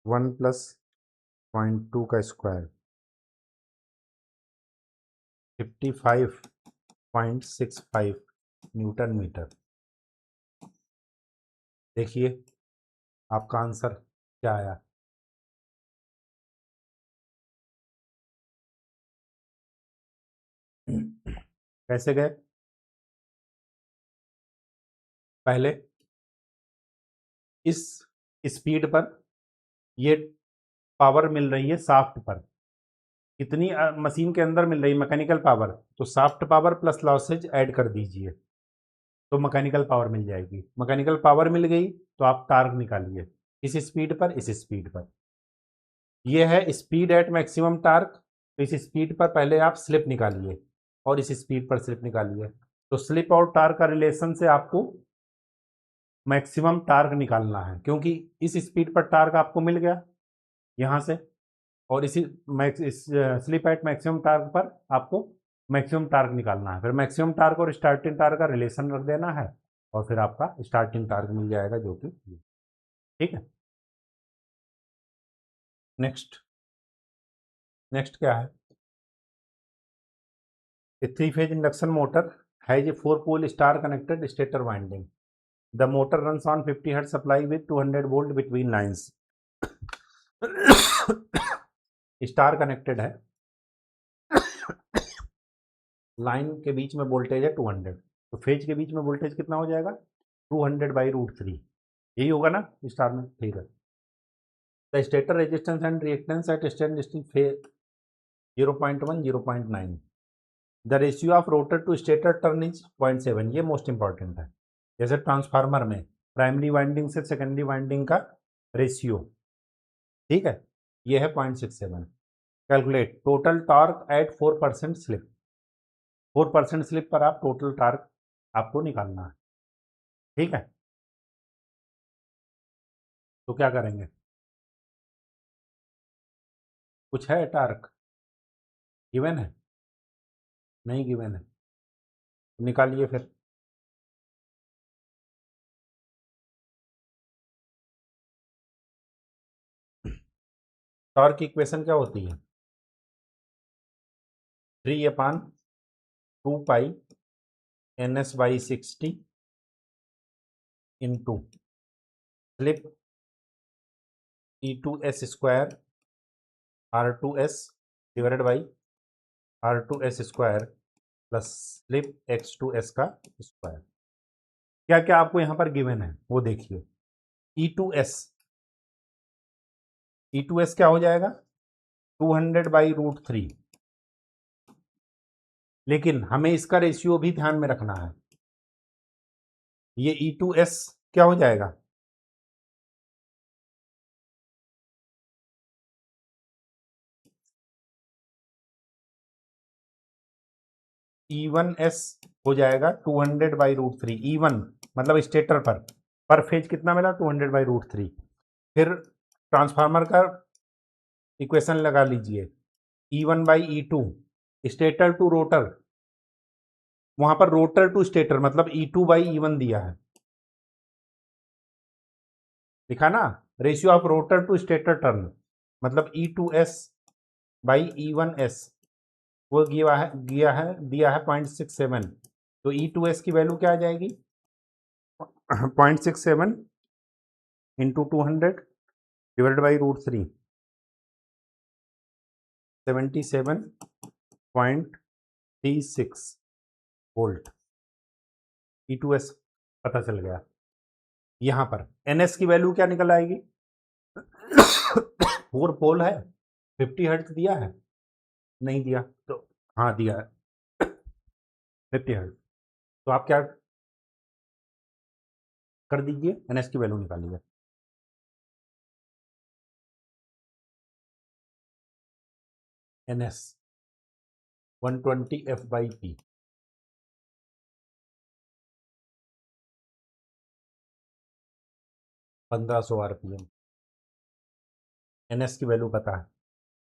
1 प्लस 0.2 का स्क्वायर 55.65 न्यूटन मीटर। देखिए आपका आंसर क्या आया। कैसे गए पहले इस स्पीड पर ये पावर मिल रही है शाफ्ट पर कितनी मशीन के अंदर मिल रही है मैकेनिकल पावर तो shaft power plus losses add कर दीजिए तो मैकेनिकल पावर मिल जाएगी। मैकेनिकल पावर मिल गई तो आप टार्क निकालिए इस स्पीड पर इस स्पीड पर। ये है स्पीड एट मैक्सिमम टार्क। तो इस स्पीड पर पहले आप स्लिप निकालिए और इस स्पीड पर स्लिप निकालिए। तो स्लिप और टार्क का रिलेशन से आपको मैक्सिमम टार्क निकालना है क्योंकि इस स्पीड पर टार्क आपको मिल गया यहाँ से और इस स्लिप एट मैक्सिमम टार्क पर आपको मैक्सिमम टार्क निकालना है। फिर मैक्सिमम टार्क और स्टार्टिंग टार्क का रिलेशन रख देना है और फिर आपका स्टार्टिंग टार्क मिल जाएगा जो कि ठीक है। नेक्स्ट क्या है A three-phase induction motor has a four-pole star-connected stator winding. The motor runs on 50 Hz supply with 200 volt between lines. Star connected है लाइन के बीच में वोल्टेज है 200 तो फेज के बीच में वोल्टेज कितना हो जाएगा 200/√3 यही होगा ना स्टार में। ठीक है। The stator resistance and reactance at standstill phase 0.1 0.9 the ratio of rotor to stator turn is 0.7 ये मोस्ट इंपॉर्टेंट है। जैसे ट्रांसफार्मर में प्राइमरी वाइंडिंग से सेकेंडरी वाइंडिंग का रेशियो ठीक है ये है 0.67। Calculate total torque at 4% slip 4% slip पर आप टोटल टॉर्क आपको निकालना है। ठीक है तो क्या करेंगे कुछ है टॉर्क गिवन है नहीं गिवन है निकालिए फिर। टॉर्क की इक्वेशन क्या होती है 3/2 ns/60 into slip E2s square R2s divided by R2s square plus slip X2s का स्क्वायर। क्या क्या आपको यहाँ पर गिवन है वो देखिए E2s क्या हो जाएगा 200/√3 लेकिन हमें इसका रेशियो भी ध्यान में रखना है। ये E2s क्या हो जाएगा E1S हो जाएगा 200/√3। E1 मतलब स्टेटर पर फेज कितना मिला? 200/√3। फिर ट्रांसफार्मर का इक्वेशन लगा लीजिए, E1/E2, स्टेटर टू रोटर, वहां पर रोटर टू स्टेटर मतलब E2/E1 दिया है, लिखा ना, ratio of rotor to stator turn मतलब E2S/E1S, वो दिया है 0.67। तो E2S की वैल्यू क्या आ जाएगी? 0.67 into 200 divided by √3, 77.36 volt. E2S पता चल गया। यहां पर NS की वैल्यू क्या निकल आएगी? 4 पोल है, 50 हर्ट्ज दिया है, नहीं दिया तो हाँ दिया है 50 हर्ट्ज। तो आप क्या कर दीजिए, NS की वैल्यू निकालिए। NS 120 F/P, 1500 RPM। NS की वैल्यू पता है,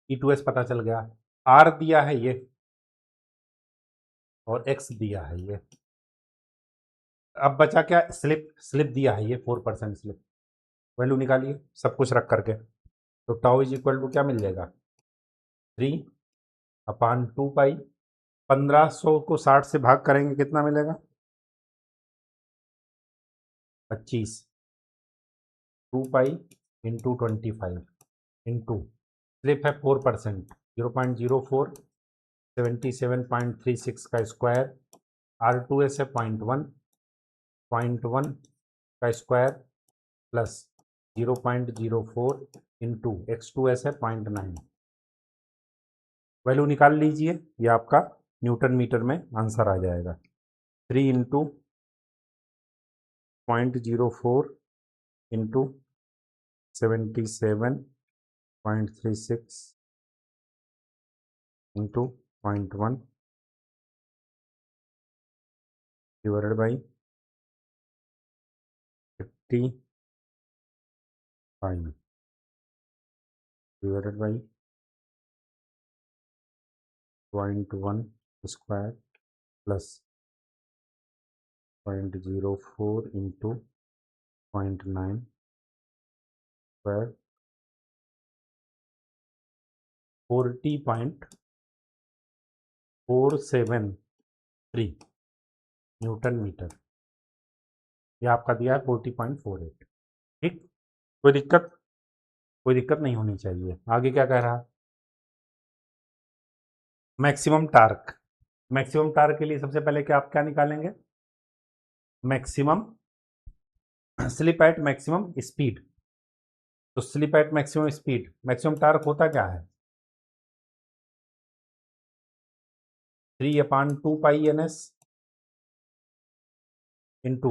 E2S पता चल गया, R दिया है ये और X दिया है ये। अब बचा क्या? स्लिप दिया है ये 4% स्लिप, वैल्यू निकालिए सब कुछ रख करके। तो टाउ इज इक्वल टू क्या मिल जाएगा? 3/2 पाई। 1500 को 60 से भाग करेंगे कितना मिलेगा? 25। 2 पाई इंटू 25 इंटू स्लिप है 4%, 0.04, 77.36 का स्क्वायर, R2S है 0.1 का स्क्वायर प्लस 0.04 इंटू X2S है 0.9। वैल्यू निकाल लीजिए, ये आपका न्यूटन मीटर में आंसर आ जाएगा। 3 into 0.04 into 77.36 into 0.1 divided by 55 divided by 0.1 square plus 0.04 into 0.9 square 40.473 newton metre. ये आपका दिया है 40.48। ठीक, कोई दिक्कत नहीं होनी चाहिए। आगे क्या कह रहा? Maximum torque. मैक्सिमम टार्क के लिए सबसे पहले क्या आप क्या निकालेंगे? Maximum slip at maximum speed. तो slip at maximum speed, maximum torque होता क्या है? 3/2 pi NS into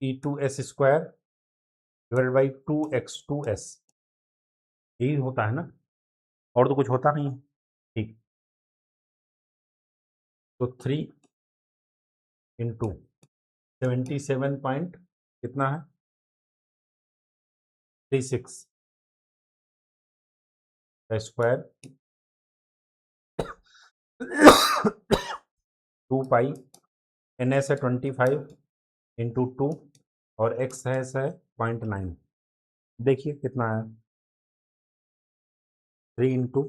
E2S square divided by 2X2S। यही होता है ना, और तो कुछ होता नहीं है। ठीक, तो 3 इंटू 77 पॉइंट कितना है? 36 का स्क्वायर 2 पाई NS है 25 इंटू 2 और X है 0.9। देखिए कितना है? 3 into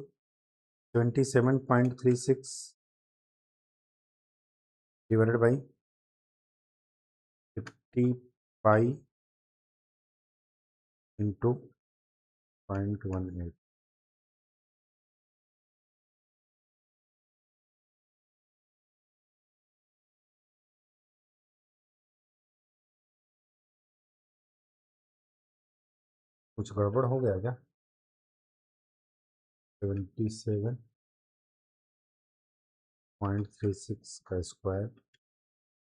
27.36 divided by 50 pi into 0.18। कुछ गड़बड़ हो गया क्या? 77.36 का square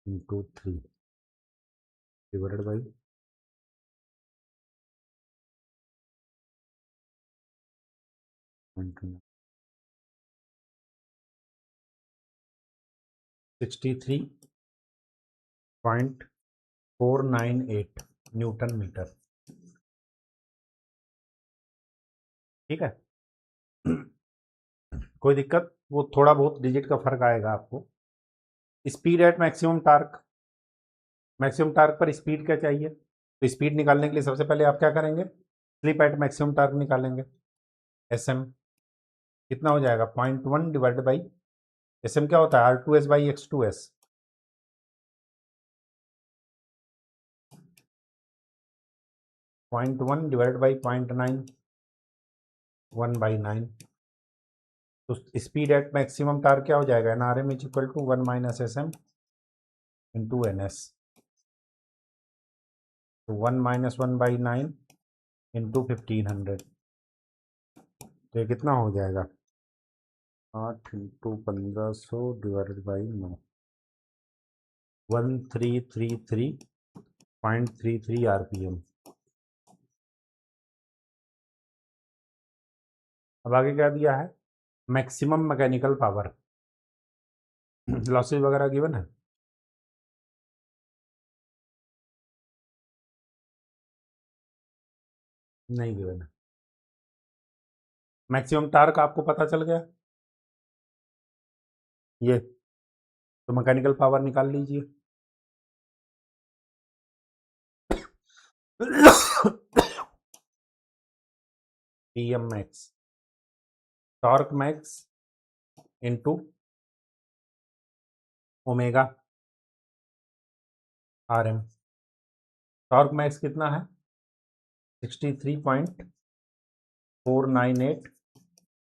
into 3 divided by 0.9। 63.498 newton metre. ठीक है, कोई दिक्कत? वो थोड़ा बहुत डिजिट का फर्क आएगा आपको। Speed at maximum torque, maximum torque पर स्पीड क्या चाहिए? तो स्पीड निकालने के लिए सबसे पहले आप क्या करेंगे? स्लिप एट मैक्सिमम टार्क निकालेंगे। एस एम कितना हो जाएगा? 0.1 डिवाइड बाई एस एम क्या होता है? R2S by X2S। 0.1 divide by 0.9, 1/9। तो स्पीड एट मैक्सिमम टार्क क्या हो जाएगा? NRM is equal to 1 minus SM into NS। तो 1 माइनस 1/9 इंटू 1500, तो ये कितना हो जाएगा? 8 इंटू 1500 डिवाइडेड बाई 9, 1333.33 RPM। अब आगे क्या दिया है? Maximum mechanical power. लॉसेज वगैरह गिवन है? नहीं गिवन है। मैक्सिमम टार्क आपको पता चल गया ये, तो मैकेनिकल पावर निकाल लीजिए। PM max, torque max into omega RM। Torque max कितना है? 63.498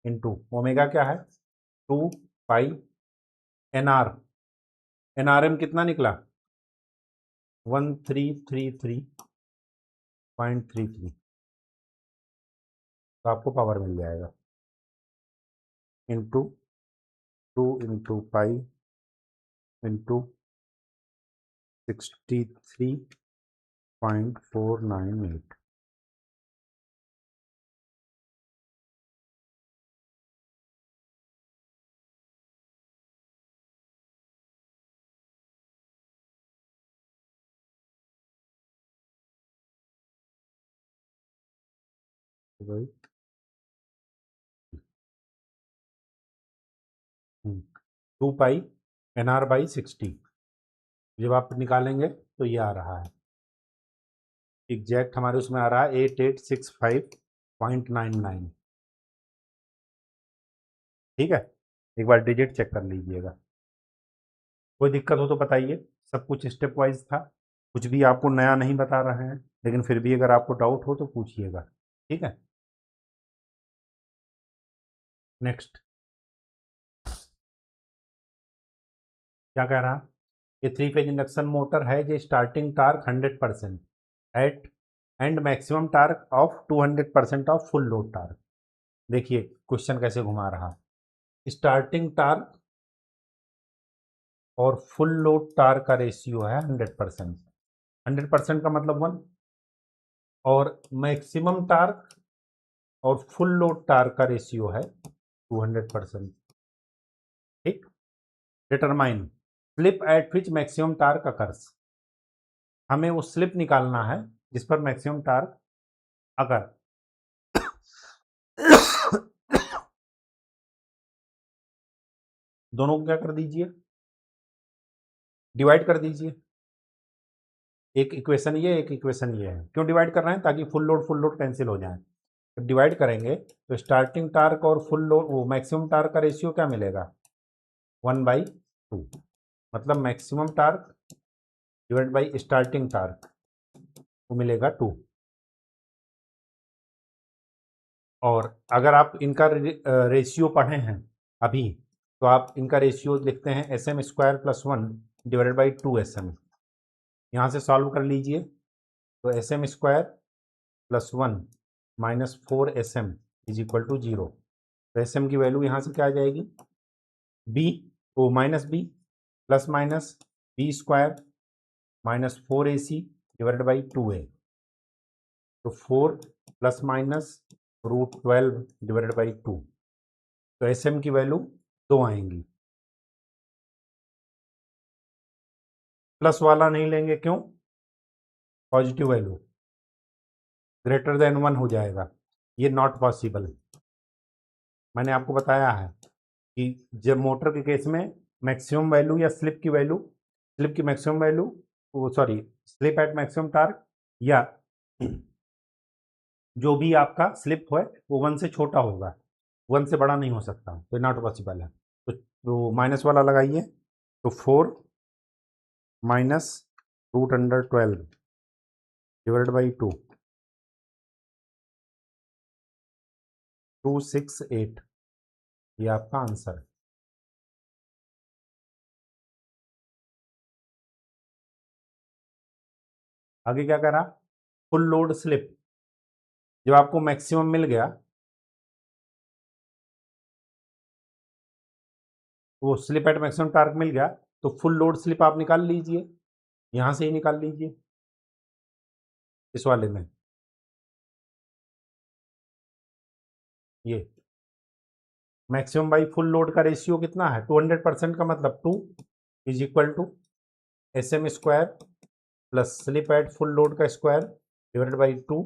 इंटू ओमेगा क्या है? 2 पाई NR। कितना निकला? 1333.33। तो आपको पावर मिल जाएगा इंटू 2 इंटू पाई इंटू 63.498। भाई 2 पाई NR/60 जब आप निकालेंगे तो ये आ रहा है एग्जैक्ट, हमारे उसमें आ रहा है 8865.99। ठीक है, एक बार डिजिट चेक कर लीजिएगा। कोई दिक्कत हो तो बताइए, सब कुछ स्टेप वाइज था, कुछ भी आपको नया नहीं बता रहे हैं, लेकिन फिर भी अगर आपको डाउट हो तो पूछिएगा। ठीक है, नेक्स्ट क्या कह रहा? ये 3 फेज इंडक्शन मोटर है जो starting torque 100% at and maximum torque of 200% of full load torque. देखिए क्वेश्चन कैसे घुमा रहा। स्टार्टिंग टार्क और फुल लोड टार्क का रेशियो है 100%। 100% का मतलब 1, और मैक्सिमम टार्क और फुल लोड टार्क का रेशियो है 200%। ठीक, determine slip at which maximum torque occurs. हमें वो स्लिप निकालना है जिस पर मैक्सिमम टार्क अगर दोनों को क्या कर दीजिए? डिवाइड कर दीजिए। एक इक्वेशन ये, एक इक्वेशन ये है। क्यों डिवाइड कर रहे हैं? ताकि फुल लोड कैंसिल हो जाए। जब डिवाइड करेंगे तो स्टार्टिंग टार्क और फुल लोड वो मैक्सिमम टार्क का रेशियो क्या मिलेगा? 1/2। मतलब maximum torque divide by starting torque वो मिलेगा 2। और अगर आप इनका रेशियो पढ़े हैं अभी, तो आप इनका रेशियो लिखते हैं SM² + 1 डिवाइडेड बाई 2SM। यहाँ से सॉल्व कर लीजिए तो SM² + 1 minus 4SM is equal to 0। तो SM की वैल्यू यहाँ से क्या आ जाएगी? B O minus B plus minus B² minus 4AC divided by 2A। तो 4 प्लस माइनस √12 डिवाइडेड बाई 2। तो SM की वैल्यू 2 आएंगी। प्लस वाला नहीं लेंगे, क्यों? पॉजिटिव वैल्यू ग्रेटर देन 1 हो जाएगा, ये नॉट पॉसिबल। मैंने आपको बताया है कि जब मोटर के केस में मैक्सिमम वैल्यू या स्लिप की वैल्यू, स्लिप की मैक्सिमम वैल्यू, वो sorry slip at maximum torque, या जो भी आपका स्लिप है वो 1 से छोटा होगा, 1 से बड़ा नहीं हो सकता, तो नॉट पॉसिबल है। तो माइनस वाला लगाइए, तो 4 minus root under 12 divide by 2, 268, ये आपका आंसर है। आगे क्या करा? फुल लोड स्लिप, जब आपको मैक्सिमम मिल गया, वो स्लिप एट मैक्सिमम टार्क मिल गया, तो फुल लोड स्लिप आप निकाल लीजिए, यहां से ही निकाल लीजिए इस वाले में। ये मैक्सिमम बाई फुल लोड का रेशियो कितना है? 200% का मतलब 2 is equal to S M square plus slip at full load का square divided by 2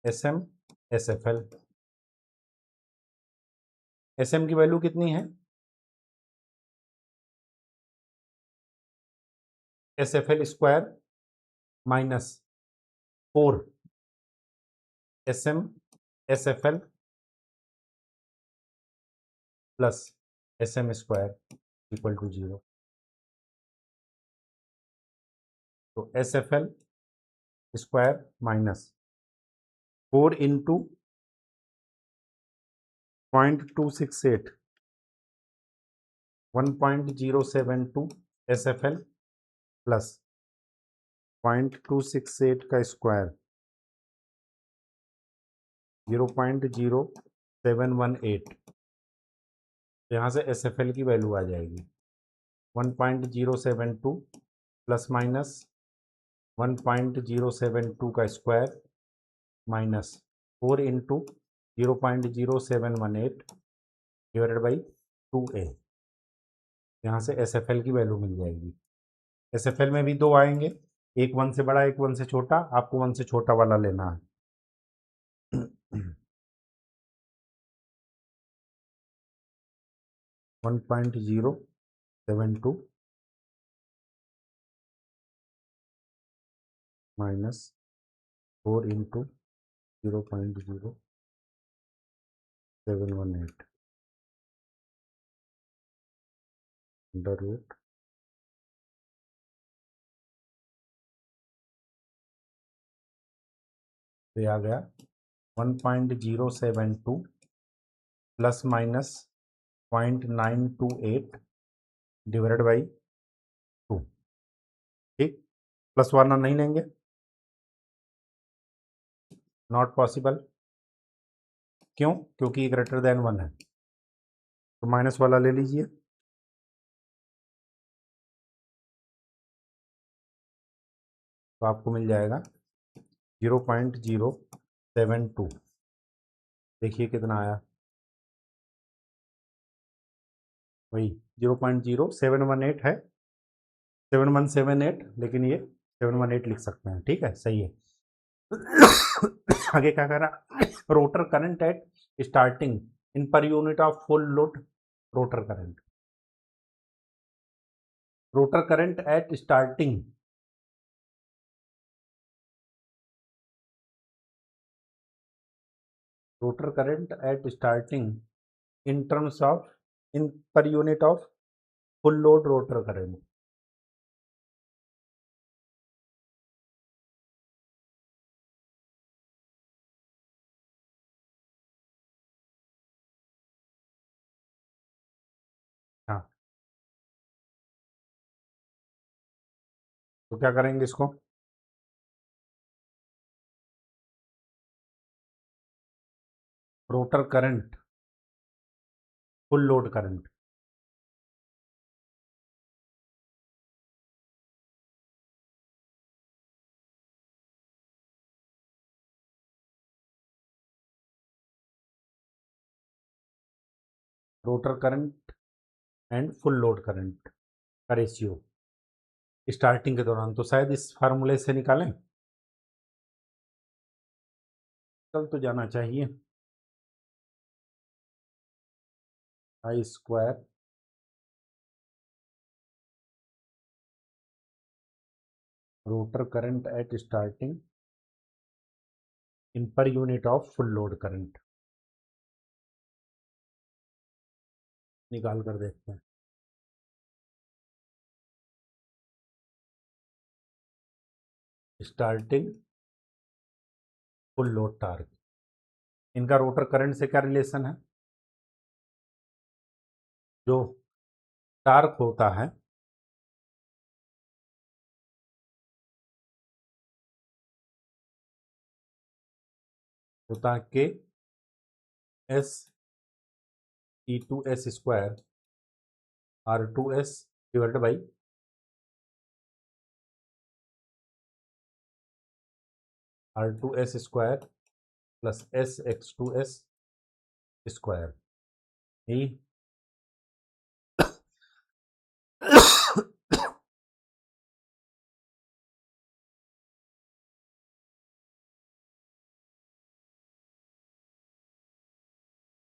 S M S F L. S M की वैल्यू कितनी है? S F L square minus 4 S M S F L plus S M square equal to 0। तो S F L square minus 4 into 0.268 1.072 S F L plus 0.268 का square 0.0718, यहाँ से S F L की value आ जाएगी 1.072 plus minus 1.072 का square minus 4 into 0.0718 divided by 2a, यहाँ से S F L की वैल्यू मिल जाएगी। एस एफ एल में भी दो आएंगे, एक 1 से बड़ा, एक 1 से छोटा, आपको 1 से छोटा वाला लेना है। 1.072 माइनस 4 इंटू 0.0718 अंडर रूट ये आ गया 1.072 प्लस माइनस 0.928 डिवाइडेड बाई 2। ठीक, प्लस वाला नहीं लेंगे, नॉट पॉसिबल। क्यों? क्योंकि ग्रेटर देन 1 है, तो माइनस वाला ले लीजिए, तो आपको मिल जाएगा 0.072। देखिए कितना आया, वही 0.0718 है, 7178, लेकिन ये 718 लिख सकते हैं। ठीक है, सही है। आगे क्या करा? Rotor current at starting in per unit of full load. Rotor current, rotor current at starting, rotor current at starting in terms of, in per unit of full load rotor current. हाँ, तो क्या करेंगे इसको? Rotor current full load current, rotor current and full load current का ratio starting के दौरान, तो शायद इस फार्मूले से निकालें, चल तो जाना चाहिए। I square rotor current at starting in per unit of full load current, निकाल कर देखते हैं। स्टार्टिंग फुल लोड टार्क, इनका रोटर करंट से क्या रिलेशन है? जो टार्क होता है K S E two S square R two S divide by R two S square plus S X two S square, यही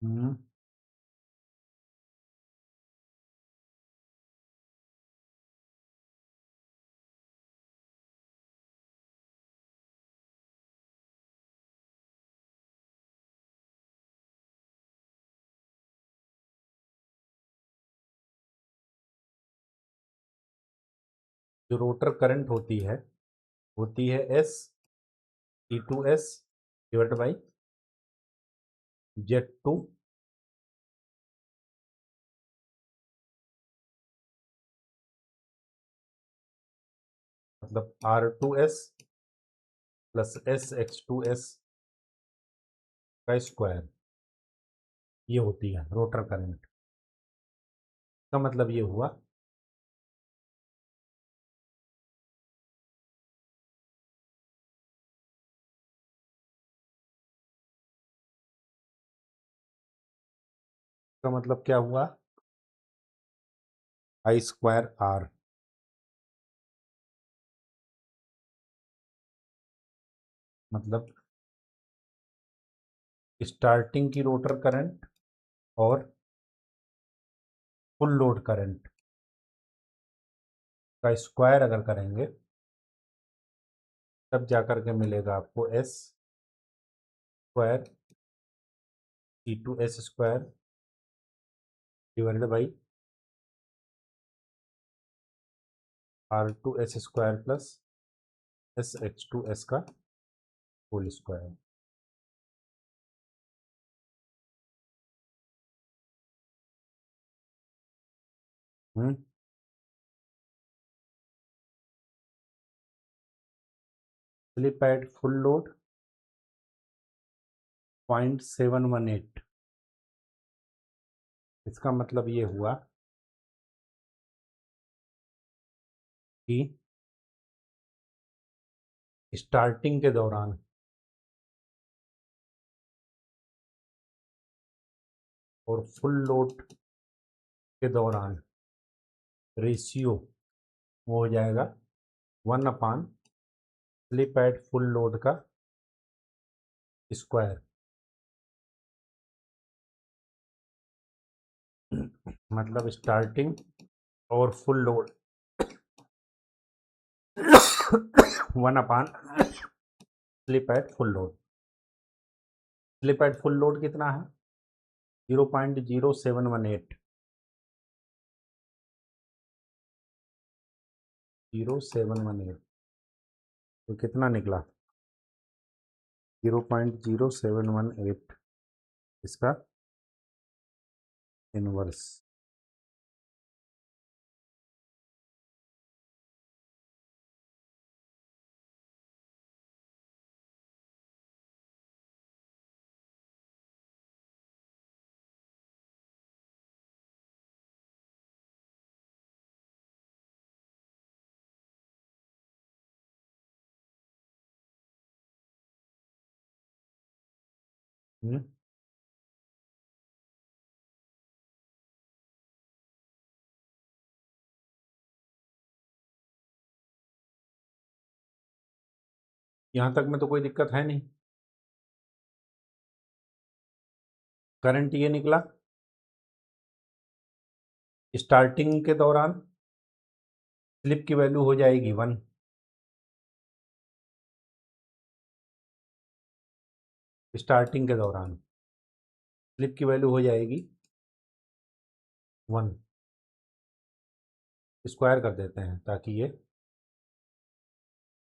हम्म, जो रोटर करंट होती है S E two S divide by Z two मतलब R two S plus S X two S का square, ये होती है rotor current. का मतलब ये हुआ का मतलब क्या हुआ, आई स्क्वायर आर मतलब स्टार्टिंग की रोटर करंट और फुल लोड करंट का स्क्वायर अगर करेंगे तब जाकर के मिलेगा आपको S square E two S square divided by R two S square plus S X two S का whole square. Slip at full load 0.718, इसका मतलब ये हुआ कि स्टार्टिंग के दौरान और फुल लोड के दौरान रेशियो वो हो जाएगा 1/, स्लिप एट फुल लोड का स्क्वायर, मतलब स्टार्टिंग और full load 1/, slip at full load. Slip at full load कितना है? 0.0718, 0718, तो कितना निकला? 0.0718 इसका इनवर्स। हम्म, यहाँ तक में तो कोई दिक्कत है नहीं। करंट ये निकला, स्टार्टिंग के दौरान स्लिप की वैल्यू हो जाएगी 1, स्टार्टिंग के दौरान स्लिप की वैल्यू हो जाएगी 1। स्क्वायर कर देते हैं ताकि ये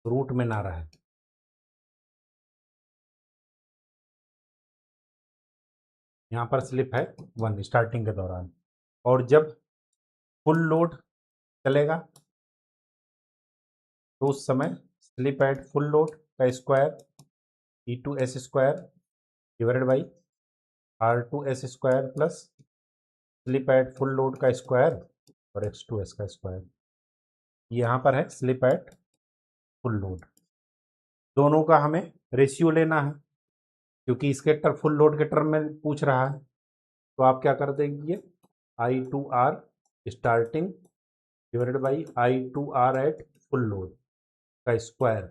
रूट में ना रहे। यहाँ पर स्लिप है 1 स्टार्टिंग के दौरान, और जब फुल लोड चलेगा तो उस समय स्लिप एट फुल लोड का square E2S square divided by R2S square plus slip at full load का स्क्वायर और X2S का स्क्वायर। यहाँ पर है स्लिप एट फुल लोड। दोनों का हमें रेशियो लेना है क्योंकि इसके फुल लोड के टर्म में पूछ रहा है। तो आप क्या कर देंगे, I2R starting divided by I2R eight full load का स्क्वायर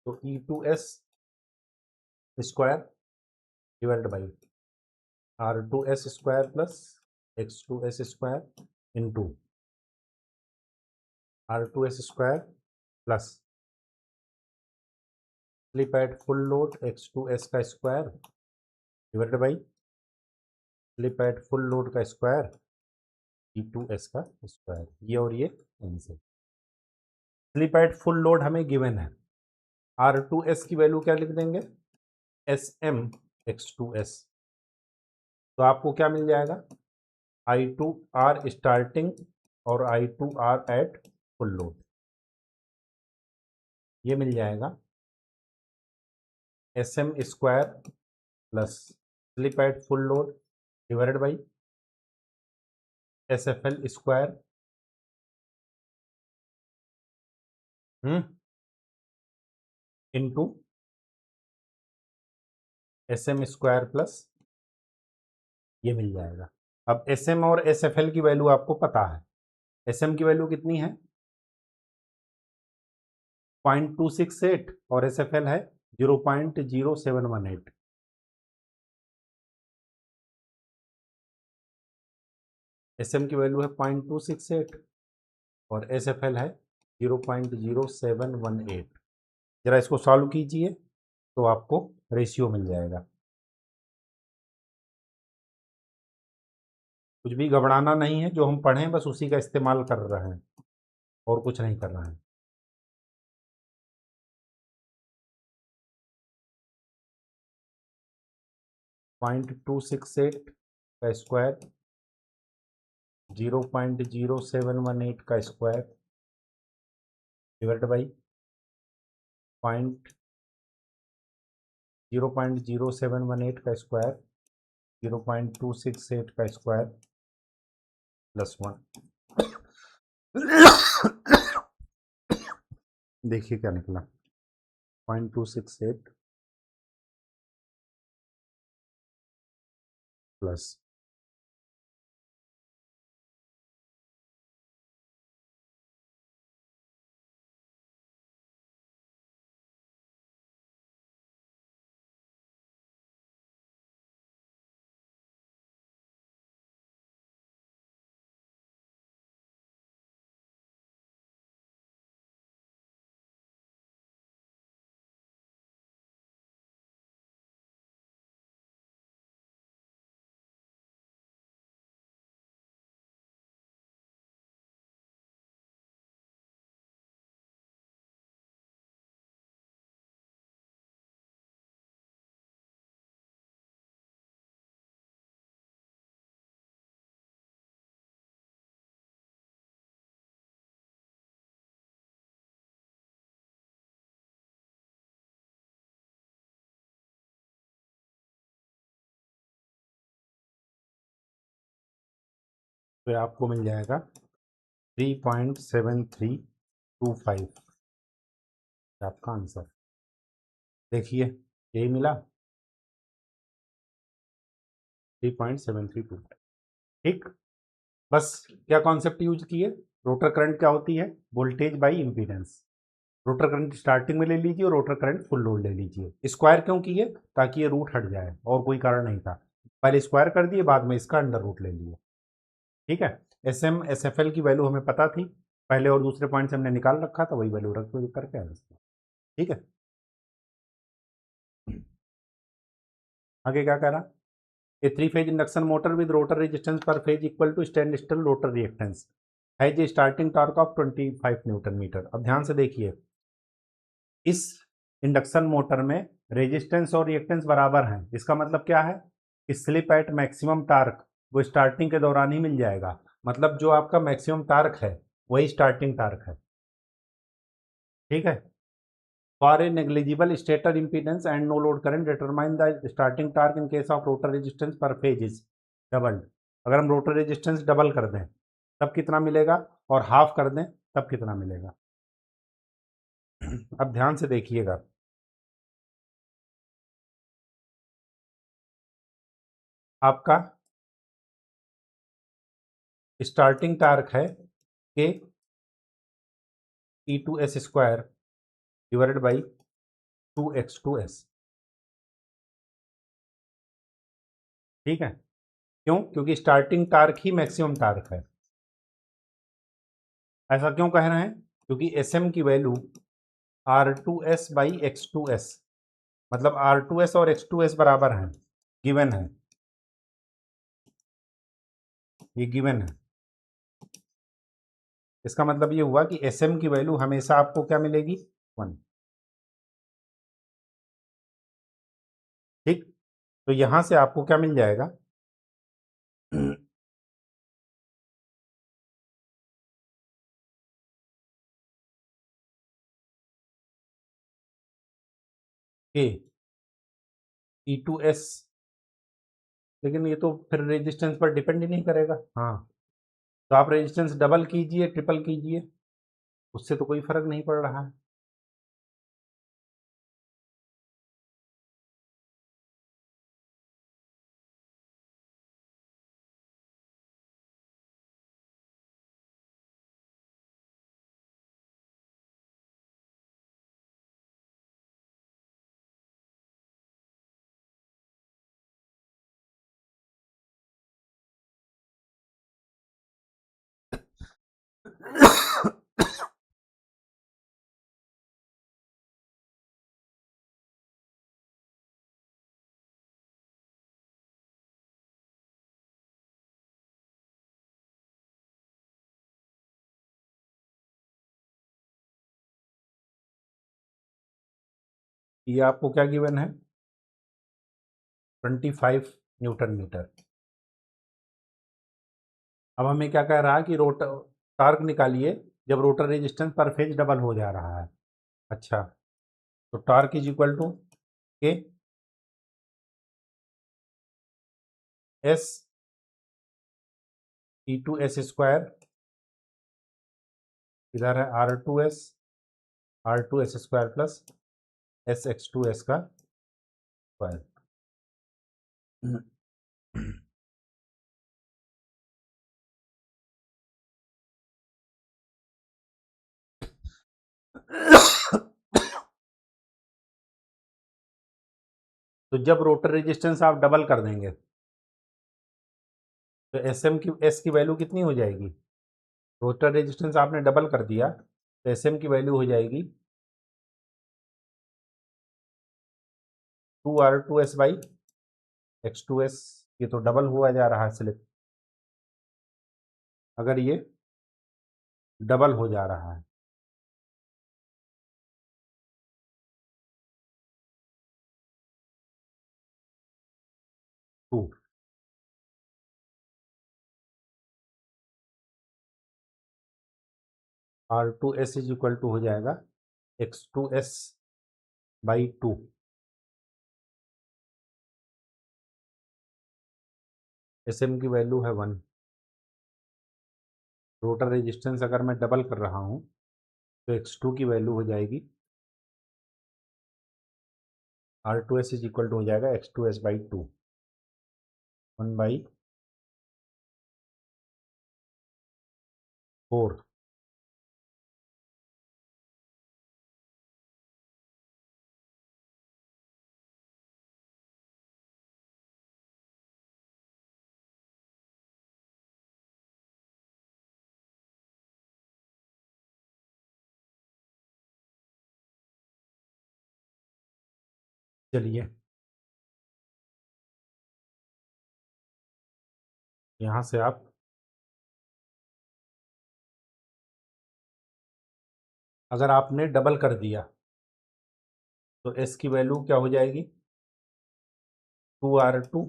तो E2S square divided by R2S square plus X2S square into R2S square plus slip at full load X2S का square divided by slip at full load का square E2S का square. ये और ये answer. Slip at full load हमें given है, R2S की value क्या लिख देंगे, SM X2S। तो आपको क्या मिल जाएगा, I2R स्टार्टिंग और I2R एट फुल लोड, ये मिल जाएगा SM square plus slip at full load divided by SFL square into SM square plus ये मिल जाएगा। अब SM और SFL की वैल्यू आपको पता है, SM की वैल्यू कितनी है 0.268 और SFL है 0.0718। SM की वैल्यू है 0.268 और SFL है 0.0718। जरा इसको सॉल्व कीजिए तो आपको रेशियो मिल जाएगा। कुछ भी घबराना नहीं है, जो हम पढ़ें बस उसी का इस्तेमाल कर रहे हैं और कुछ नहीं कर रहे हैं। .268 का स्क्वायर 0.0718 का स्क्वायर डिवाइड बाई 0.0718 का स्क्वायर 0.268 का स्क्वायर प्लस 1। देखिए क्या निकला 0.268 प्लस तो आपको मिल जाएगा 3.7325 आपका आंसर। देखिए यही मिला 3.732। ठीक, बस क्या कॉन्सेप्ट यूज किए, रोटर करंट क्या होती है? Voltage by impedance. Rotor current starting में ले लीजिए और रोटर करंट फुल लोड ले लीजिए। स्क्वायर क्यों किए? ताकि ये रूट हट जाए, और कोई कारण नहीं था। पहले स्क्वायर कर दिए, बाद में इसका अंडर रूट ले लिए। ठीक है। S M S F L की वैल्यू हमें पता थी, पहले और दूसरे पॉइंट से हमने निकाल रखा था, वही वैल्यू रख करके आए। ठीक है। आगे क्या कह रहा? A three phase induction motor with rotor resistance per phase equal to standstill rotor reactance has a starting torque of 25 newton metre. अब ध्यान से देखिए, इस इंडक्शन मोटर में रेजिस्टेंस और रिएक्टेंस बराबर हैं। इसका मतलब क्या है कि स्लिप एट मैक्सिमम टार्क वो स्टार्टिंग के दौरान ही मिल जाएगा। मतलब जो आपका मैक्सिमम टार्क है वही स्टार्टिंग टार्क है। ठीक है। For a negligible stator impedance and no load current determine the starting torque in case of rotor resistance per phase is doubled. अगर हम रोटर रेजिस्टेंस डबल कर दें तब कितना मिलेगा, और हाफ कर दें तब कितना मिलेगा? अब ध्यान से देखिएगा, आपका स्टार्टिंग टार्क है के E two S square divided by 2x2s। ठीक है। क्यों? क्योंकि स्टार्टिंग टार्क ही मैक्सिमम टार्क है। ऐसा क्यों कह रहे हैं? क्योंकि एस एम की वैल्यू R2s बाई X2s, मतलब R2s और X2s बराबर हैं, गिवन है, ये गिवन है। इसका मतलब ये हुआ कि एस एम की वैल्यू हमेशा आपको क्या मिलेगी? 1। ठीक। तो यहां से आपको क्या मिल जाएगा? ए ई टू एस, लेकिन ये तो फिर रेजिस्टेंस पर डिपेंड ही नहीं करेगा। हाँ, तो आप रेजिस्टेंस डबल कीजिए, ट्रिपल कीजिए, उससे तो कोई फर्क नहीं पड़ रहा है। ये आपको क्या गिवन है? 25 न्यूटन मीटर। अब हमें क्या कह रहा है कि रोटर टार्क निकालिए जब rotor resistance per phase double हो जा रहा है। अच्छा, तो torque is equal to K S E two S square, इधर है R2s स्क्वायर प्लस SX2s का स्क्वायर। तो जब रोटर रेजिस्टेंस आप डबल कर देंगे तो एस की वैल्यू कितनी हो जाएगी? रोटर रेजिस्टेंस आपने डबल कर दिया तो एस एम की वैल्यू हो जाएगी 2R2s बाई X2s। ये तो डबल हुआ जा रहा है स्लिप, अगर ये डबल हो जा रहा है। 2 R2s इज इक्वल टू हो जाएगा X2s बाई 2। एस एम की वैल्यू है 1। रोटर रेजिस्टेंस अगर मैं डबल कर रहा हूँ तो X2 की वैल्यू हो जाएगी R2s इज इक्वल टू हो जाएगा X2s बाई 2, 1/4। चलिए यहाँ से आप अगर आपने डबल कर दिया तो एस की वैल्यू क्या हो जाएगी 2R2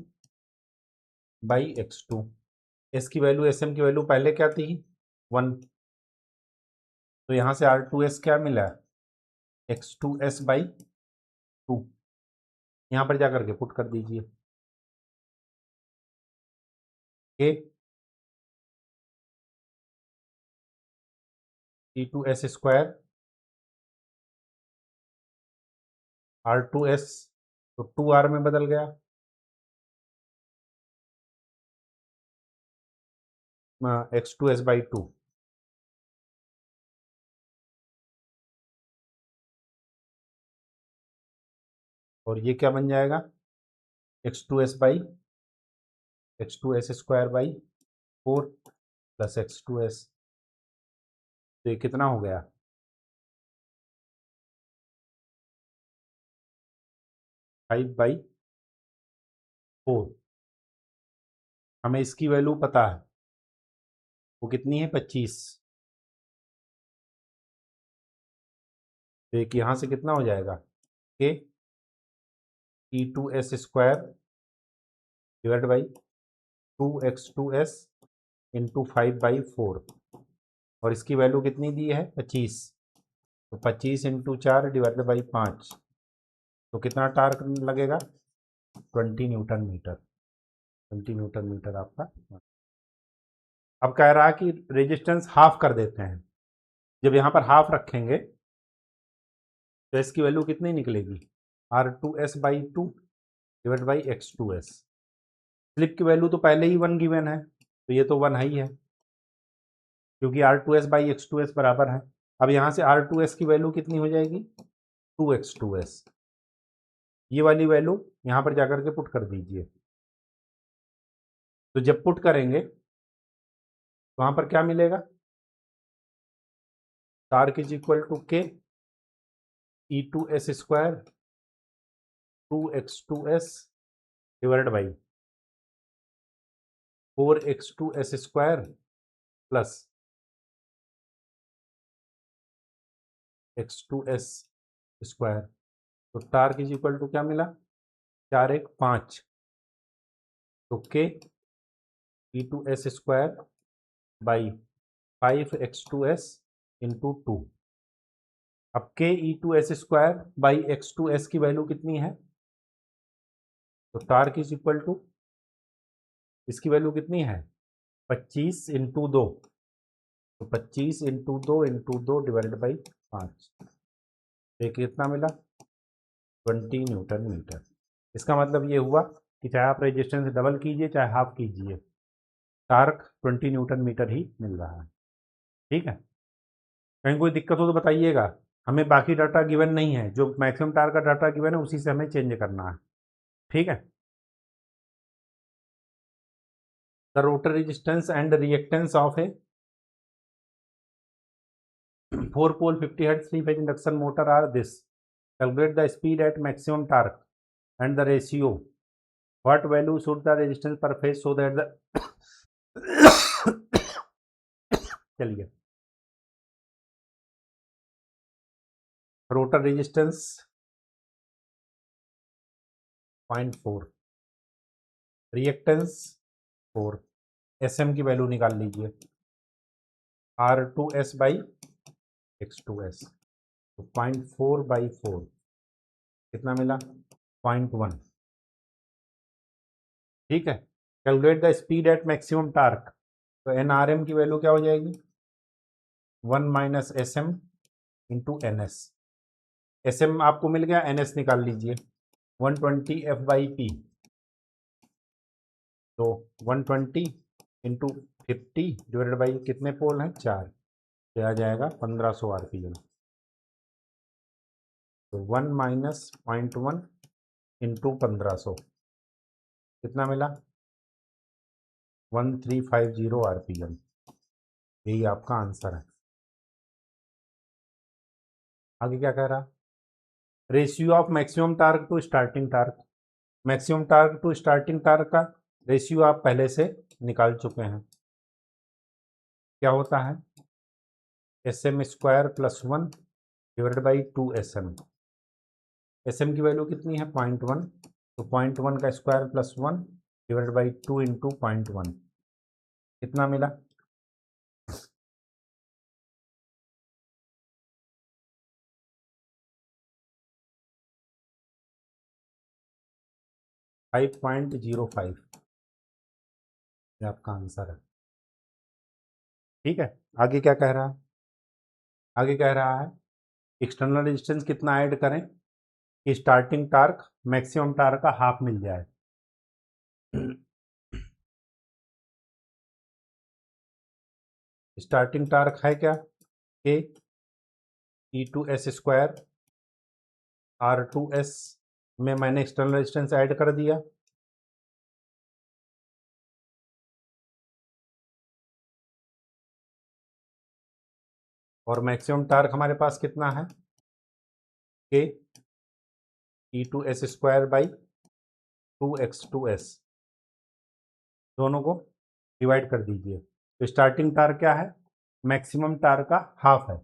बाई x2। एस की वैल्यू एस एम की वैल्यू पहले क्या थी 1, तो यहाँ से R2S क्या मिला x2S बाई 2। यहाँ पर जाकर के पुट कर दीजिए के E2S स्क्वायर R2S तो 2R में बदल गया x2S बाई 2। और ये क्या बन जाएगा x2S square by 4 plus x2S। तो ये कितना हो गया 5/4। हमें इसकी वैल्यू पता है वो कितनी है 25। तो एक यहाँ से कितना हो जाएगा K E2S square divide by 2x2S into 5/4 और इसकी वैल्यू कितनी दी है 25। तो 25 इंटू 4 डिवाइड बाई 5 तो कितना टार्क लगेगा 20 न्यूटन मीटर। 20 न्यूटन मीटर आपका। अब कह रहा है कि रेजिस्टेंस हाफ कर देते हैं। जब यहाँ पर हाफ रखेंगे तो इसकी वैल्यू कितनी निकलेगी R2S by 2 divide by x2S। Slip की वैल्यू तो पहले ही 1 गिवन है तो ये तो 1 ही है क्योंकि R2S बाई x2S बराबर है। अब यहाँ से R2S की वैल्यू कितनी हो जाएगी 2x2S। ये वाली वैल्यू यहाँ पर जाकर के पुट कर दीजिए। तो जब पुट करेंगे तो वहाँ पर क्या मिलेगा torque is equal to K E2S square 2x2S divide by 4x2S square plus x2S square. तो टार्क इज इक्वल टू क्या मिला 4 1 5। तो के E2S square by 5x2S into 2। अब के E2S स्क्वायर बाई x2S की वैल्यू कितनी है तो टार्क इज इक्वल टू इसकी वैल्यू कितनी है 25 इंटू 2। तो 25 इंटू 2 डिवाइडेड बाई 5 एक कितना मिला 20 न्यूटन मीटर। इसका मतलब ये हुआ कि चाहे आप रेजिस्टेंस डबल कीजिए चाहे हाफ कीजिए टार्क 20 न्यूटन मीटर ही मिल रहा है। ठीक है कहीं कोई दिक्कत हो तो बताइएगा। हमें बाकी डाटा गिवन नहीं है जो मैक्सिमम टार्क का डाटा गिवन है उसी से हमें चेंज करना है। ठीक है the rotor resistance and reactance of A 4-pole 50 Hz 3-phase induction motor are this. Calculate the speed at maximum torque and the ratio. What value should the resistance per phase so that the चलिए rotor resistance 0.4 reactance 4 SM की value निकाल लीजिए R2S by x2S। तो 0.4/4 कितना मिला 0.1। ठीक है calculate the speed at maximum torque. तो NRM की वैल्यू क्या हो जाएगी 1 minus SM into NS। SM आपको मिल गया NS निकाल लीजिए 120 F/P। तो 120 इंटू 50 डिवाइडेड बाई कितने पोल हैं 4 तो आ जाएगा 1500 RPM। तो 1 माइनस 0.1 इंटू 1500 कितना मिला 1350 RPM। यही आपका आंसर है। आगे क्या कह रहा ratio of maximum torque to starting torque, maximum torque to starting torque का रेशियो आप पहले से निकाल चुके हैं। क्या होता है, S M square plus 1 divide by 2 SM। S M की वैल्यू कितनी है 0.1, तो 0.1 का square plus 1 divide by 2 into 0.1 कितना मिला, 5.05। ये आपका आंसर है। ठीक है, आगे क्या कह रहा है, आगे कह रहा है एक्सटर्नल रेजिस्टेंस कितना ऐड करें कि स्टार्टिंग टार्क मैक्सिमम टार्क का हाफ मिल जाए। स्टार्टिंग टार्क है क्या, के E2S स्क्वायर R2S में मैंने एक्सटर्नल रेजिस्टेंस ऐड कर दिया, और मैक्सिमम टार्क हमारे पास कितना है, के E2S स्क्वायर बाई 2X2S, दोनों को डिवाइड कर दीजिए। तो स्टार्टिंग टार्क क्या है, मैक्सिमम टार्क का हाफ है।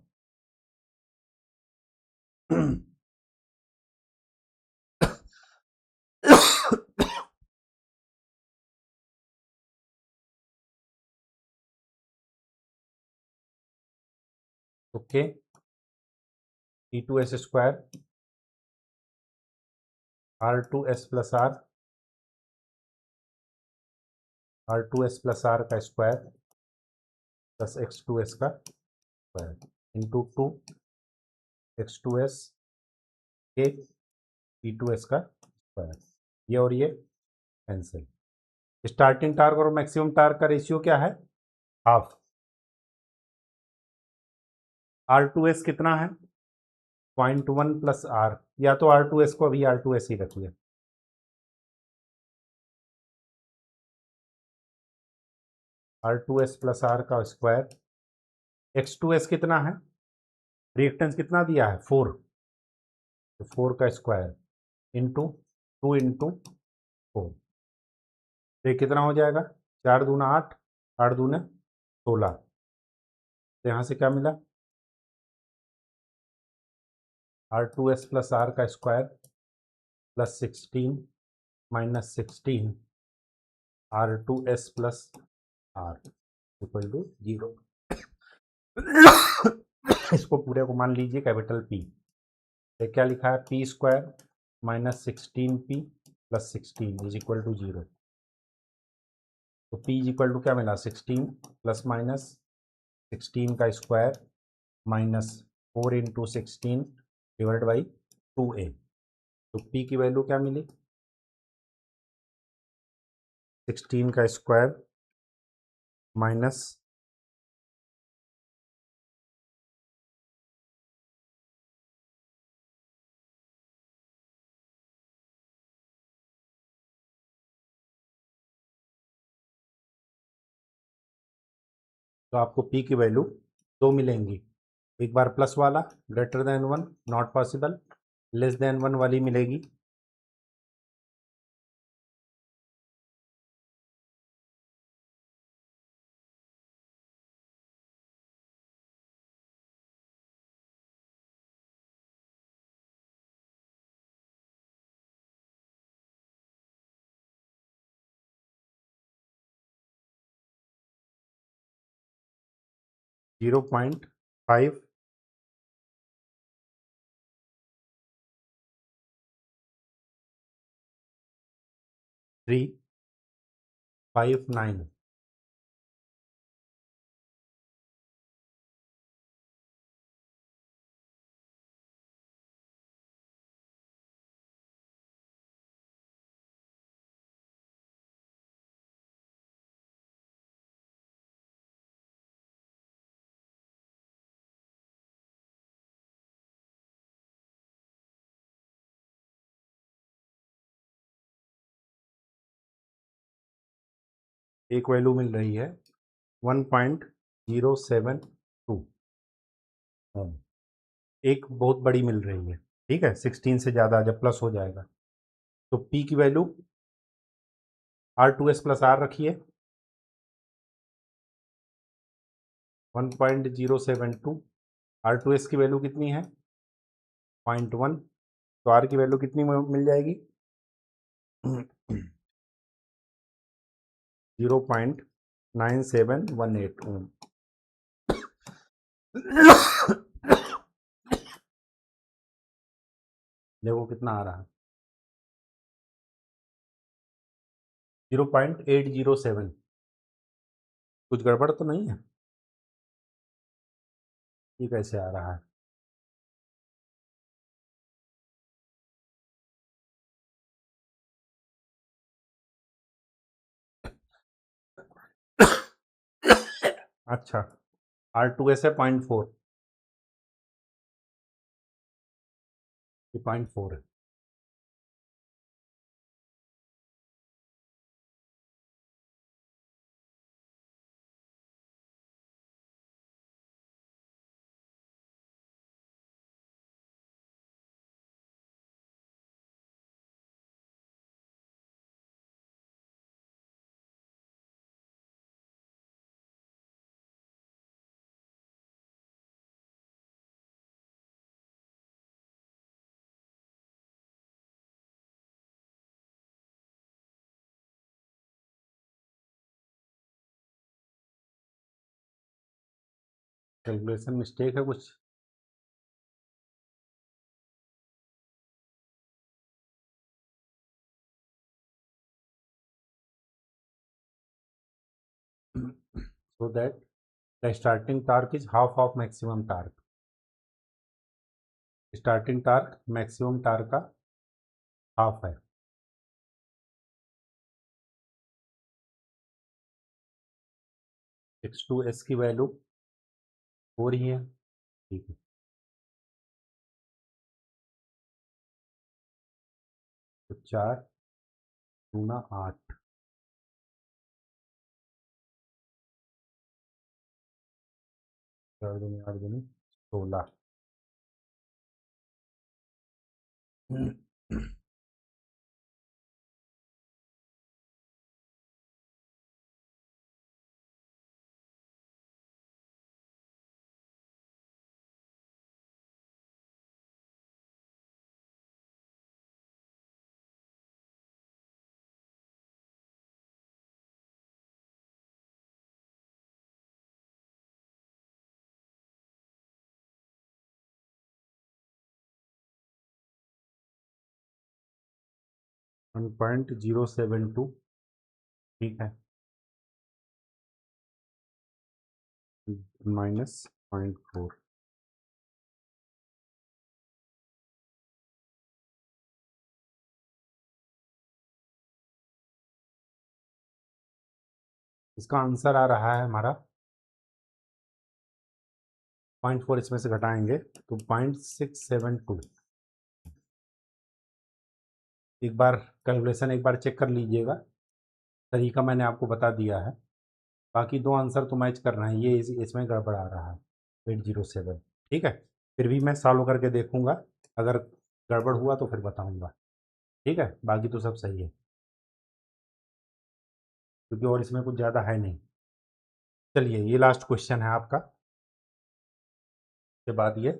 Okay, E2S square R2S plus R2S plus R का स्क्वायर प्लस X2S का स्क्वायर इंटू 2X2S के E2S का स्क्वायर, ये और ये कैंसिल। स्टार्टिंग टार्क और मैक्सिमम टार्क का रेशियो क्या है, हाफ। R2S कितना है 0.1 प्लस R, या तो R2S को अभी R2S ही रखिए, R2S प्लस R का स्क्वायर, X2S कितना है, रिएक्टेंस कितना दिया है 4, तो 4 का स्क्वायर इंटू 2 इंटू 4, तो ये कितना हो जाएगा, 4 दूना 8, 8 दूने 16, तो यहाँ से क्या मिला, R2S प्लस R का square plus 16 minus 16 R2S plus R equal to 0। इसको पूरे को मान लीजिए कैपिटल P, तो क्या लिखा है, P square minus 16P plus 16 is equal to 0। तो P इज इक्वल टू क्या मिला, 16 प्लस माइनस 16 का square minus 4 into 16 divide by 2A, तो P की वैल्यू क्या मिली, 16 का स्क्वायर माइनस तो आपको P की वैल्यू 2 मिलेंगी, एक बार प्लस वाला greater than 1 not possible, less than 1 वाली मिलेगी, .5 359। एक वैल्यू मिल रही है 1.072 ओम, एक बहुत बड़ी मिल रही है, ठीक है, 16 से ज़्यादा जब प्लस हो जाएगा तो P की वैल्यू R2S प्लस R रखिए 1.072, R2S की वैल्यू कितनी है 0.1, तो R की वैल्यू कितनी मिल जाएगी 0.9718 ओम। देखो कितना आ रहा है 0.807। कुछ गड़बड़ तो नहीं है? ये कैसे आ रहा है? अच्छा, R2S है 0.4, ये 0.4 है। कैलकुलेशन मिस्टेक है कुछ? So that the starting torque is half of maximum torque. Starting torque maximum torque का हाफ है। X2S की वैल्यू 4 ही है, ठीक है। तो 4 दूना 8, 4 दूनी 8 दूनी 16। वन 1.072, ठीक है, माइनस 0.4। इसका आंसर आ रहा है हमारा 0.4, इसमें से घटाएंगे तो 0.672। एक बार कैलकुलेशन एक बार चेक कर लीजिएगा, तरीका मैंने आपको बता दिया है। बाकी दो आंसर तो मैच कर रहे हैं, ये इसमें गड़बड़ आ रहा है 807, ठीक है। फिर भी मैं सॉल्व करके देखूंगा, अगर गड़बड़ हुआ तो फिर बताऊंगा, ठीक है। बाकी तो सब सही है, क्योंकि और इसमें कुछ ज़्यादा है नहीं। चलिए, ये लास्ट क्वेश्चन है आपका, के बाद ये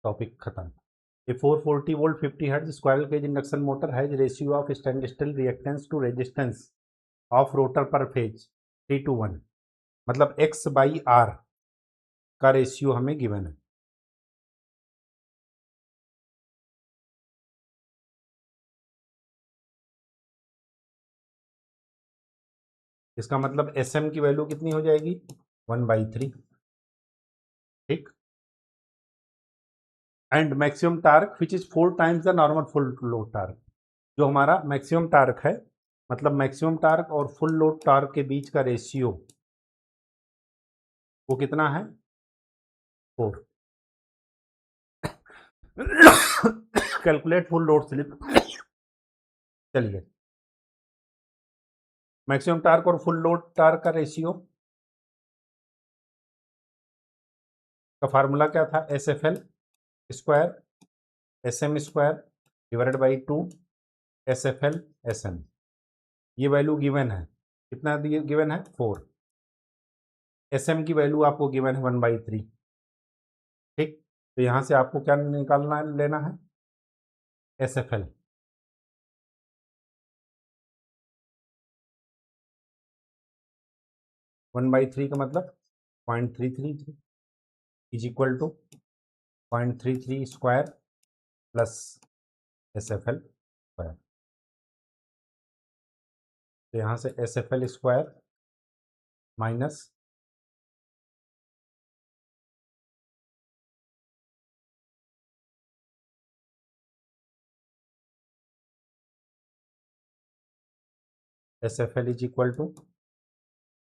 टॉपिक खत्म। A 440 volt 50 hertz squirrel cage induction motor has ratio of standstill reactance to resistance of rotor per phase 3:1, मतलब X बाई R का रेशियो हमें गिवन है। इसका मतलब SM की वैल्यू कितनी हो जाएगी 1/3, ठीक। And maximum torque which is 4 times the normal full load torque, जो हमारा मैक्सिमम टार्क है, मतलब मैक्सिमम टार्क और फुल लोड टार्क के बीच का रेशियो वो कितना है 4। Calculate full load slip. चलिए, मैक्सिमम टार्क और फुल लोड टार्क का रेशियो का फार्मूला क्या था, SFL square SM square divided by 2 SFL SM। ये वैल्यू गिवन है, कितना दिए गिवन है 4। SM की वैल्यू आपको गिवन है 1/3। ठीक, तो यहाँ से आपको क्या निकालना लेना है SFL। 1/3 का मतलब 0.333 is equal to 0.33 square plus SFL square. तो यहाँ से SFL square minus SFL is equal to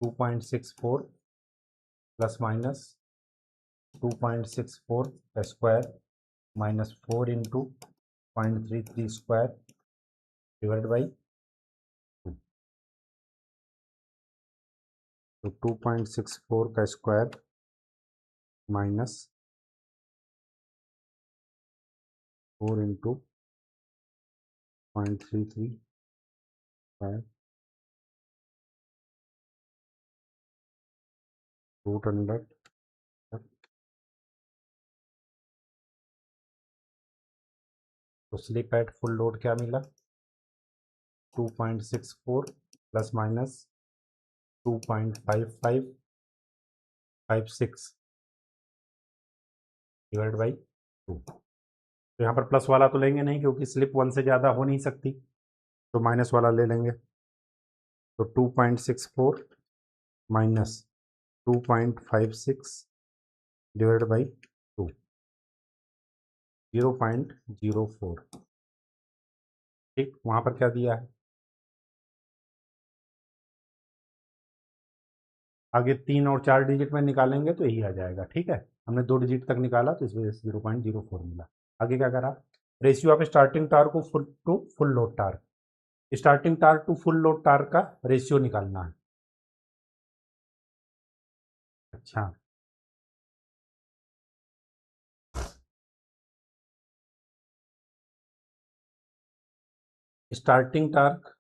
2.64 plus minus 2.64 का square minus 4 into 0.33 square divide by 2। तो 2.64 का square minus 4 into 0.33 square root under. तो स्लिप एट फुल लोड क्या मिला 2.64 plus minus 2.5556 divide by 2। तो यहाँ पर प्लस वाला तो लेंगे नहीं क्योंकि स्लिप 1 से ज़्यादा हो नहीं सकती, तो माइनस वाला ले लेंगे। तो 2.64 माइनस 2.56 डिवाइड बाई 2 0.04। ठीक, वहाँ पर क्या दिया है आगे 3 और 4 डिजिट में निकालेंगे तो यही आ जाएगा। ठीक है, हमने 2 डिजिट तक निकाला तो इस वजह से 0.04 मिला। आगे क्या करा, रेशियो ऑफ स्टार्टिंग टार्क को full to full load torque, starting torque to full load torque का रेशियो निकालना है। अच्छा, स्टार्टिंग टार्क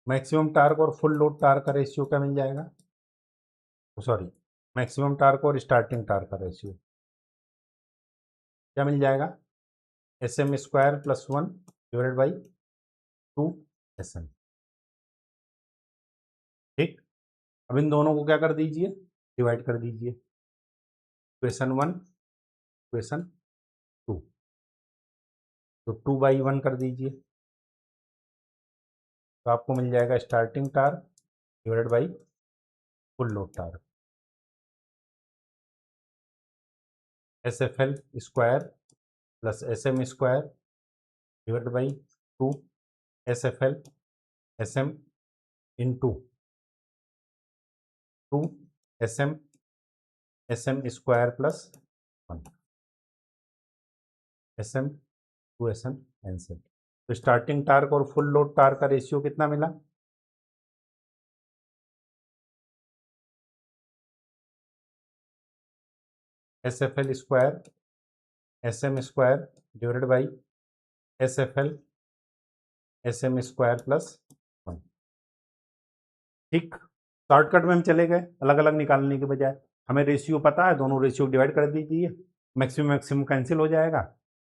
मैक्सिमम टार्क और फुल लोड टार्क का रेशियो क्या मिल जाएगा, सॉरी मैक्सिमम टार्क और स्टार्टिंग टार्क का रेशियो क्या मिल जाएगा SM square plus 1 divided by 2 SM। ठीक, अब इन दोनों को क्या कर दीजिए डिवाइड कर दीजिए, इक्वेशन 1 इक्वेशन 2। तो 2/1 कर दीजिए तो आपको मिल जाएगा starting torque divided by full load torque. SFL square plus SM square divided by 2 SFL SM into 2 SM SM square plus 1 SM 2 SM cancel. तो स्टार्टिंग टार्क और फुल लोड टार्क का ratio कितना मिला SFL square SM square divided by SFL SM square plus 1। ठीक, shortcut में हम चले गए अलग अलग निकालने के बजाय, हमें रेशियो पता है, दोनों रेशियो डिवाइड कर दीजिए, मैक्सिमम मैक्सिमम कैंसिल हो जाएगा,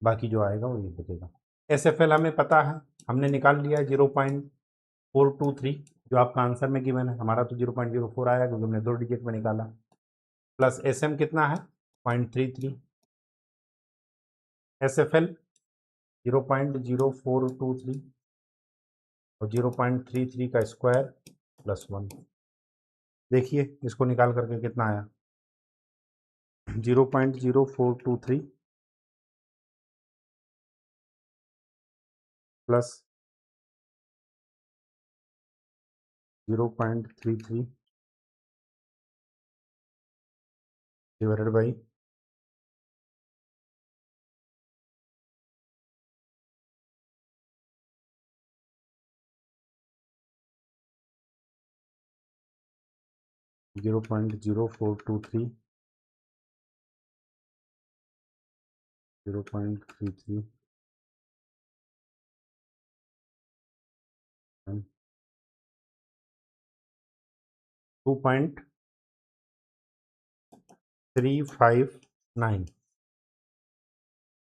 बाकी जो आएगा वो ये बचेगा। SFL हमें पता है, हमने निकाल लिया 0.423 जो आपका आंसर में गिवन है, हमारा तो 0.04 आया क्योंकि हमने 2 डिजिट में निकाला, प्लस SM कितना है 0.33, SFL 0.0423 और 0.33 का स्क्वायर प्लस 1। देखिए इसको निकाल करके कितना आया 0.0423 प्लस 0.33 डिवाइडेड बाई 0.0423 0.33 2.359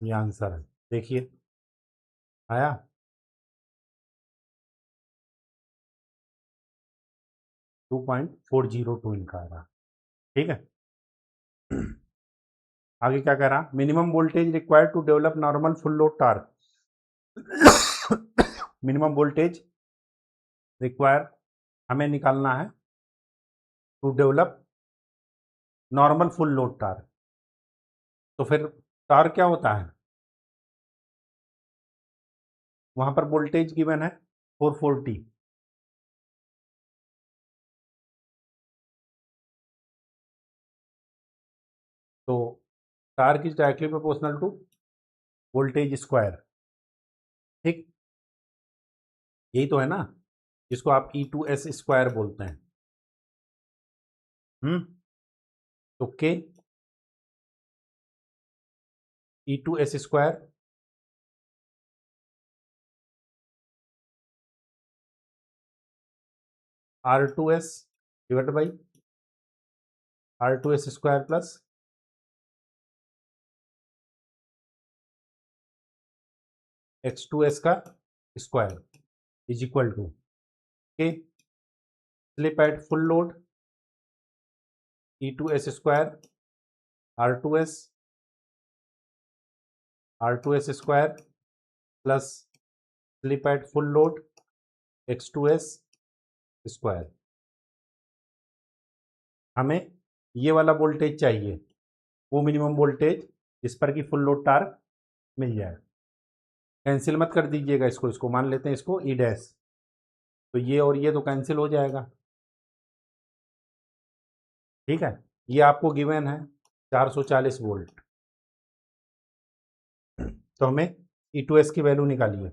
ये आंसर है। देखिए आया। 2.402 इनका आ रहा। ठीक है। आगे क्या कह रहा, minimum voltage required to develop normal full load torque. Minimum voltage require हमें निकालना है to develop normal full load torque. तो फिर टार्क क्या होता है, वहां पर वोल्टेज गिवन है 440, तो torque is directly proportional to voltage square. ठीक, यही तो है ना, जिसको आप E2S स्क्वायर बोलते हैं। तो के E2S square R2S divided by R2S square plus X2S का स्क्वायर इज इक्वल टू के slip at full load E2S square R2S square plus slip at full load X2S square. हमें ये वाला वोल्टेज चाहिए, वो मिनिमम वोल्टेज जिस पर कि फुल लोड टार्क मिल जाए। कैंसिल मत कर दीजिएगा इसको, इसको मान लेते हैं इसको ई डैश, तो ये और ये तो कैंसिल हो जाएगा। ठीक है, ये आपको गिवन है 440 वोल्ट, तो हमें E2S की वैल्यू निकालिए।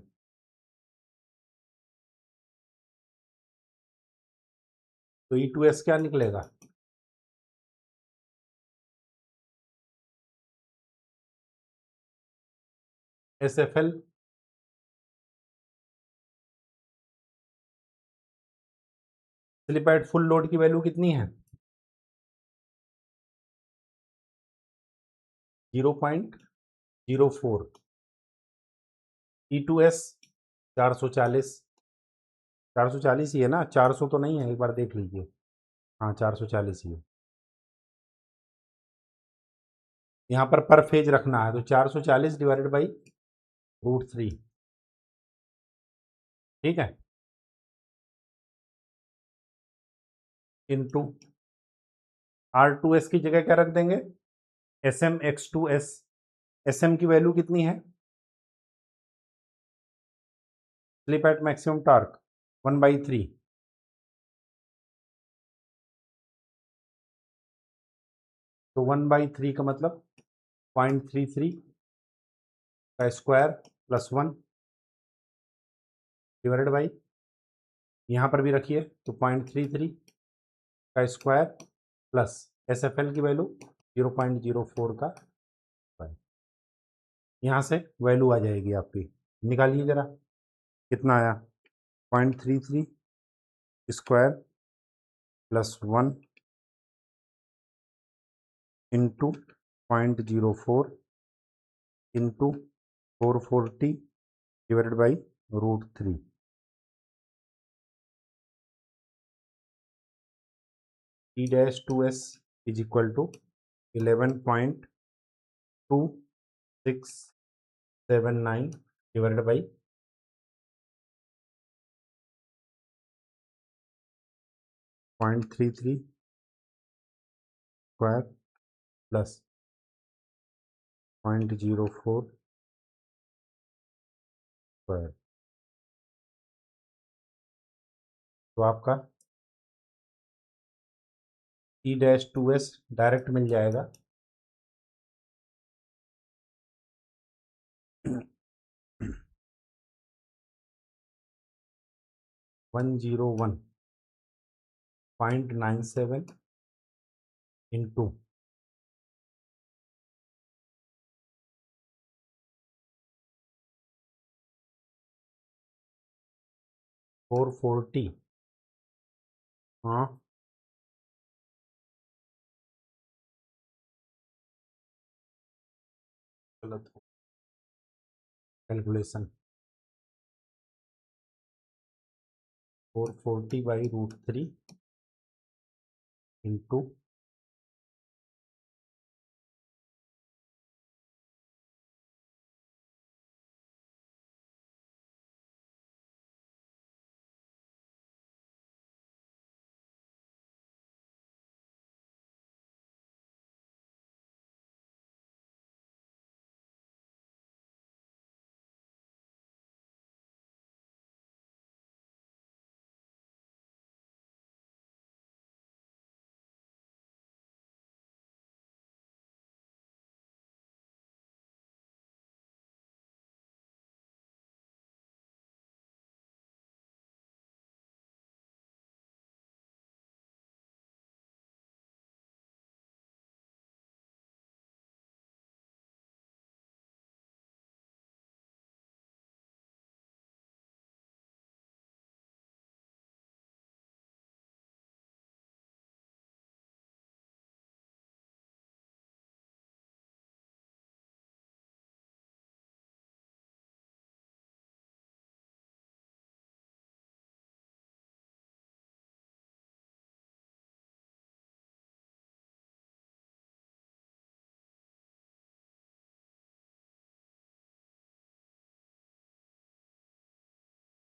तो E2S क्या निकलेगा, SFL slip at full load की वैल्यू कितनी है 0.04, E2S 440 ही है ना, 400 तो नहीं है, एक बार देख लीजिए। हाँ 440 ही है। यहाँ पर फेज रखना है, तो 440 डिवाइडेड बाई √3। ठीक है, इनटू R2S की जगह क्या रख देंगे, SM X2S। SM की वैल्यू कितनी है, स्लिप एट मैक्सिमम टार्क 1/3, तो 1/3 का मतलब 0.33 का स्क्वायर प्लस 1 डिवाइडेड बाई, यहाँ पर भी रखिए तो 0.33 का स्क्वायर प्लस SFL की वैल्यू 0.04 का स्क्वायर। यहाँ से वैल्यू आ जाएगी आपकी, निकालिए जरा कितना आया, 0.33 square plus 1 into 0.04 into 440 divided by √3। E-2S is equal to 11.2679 divided by 0.33 square plus 0.04 square. तो आपका E-2S डायरेक्ट मिल जाएगा 101.97 इंटू 440, हाँ गलत कैलकुलेशन, 440/√3 इंटू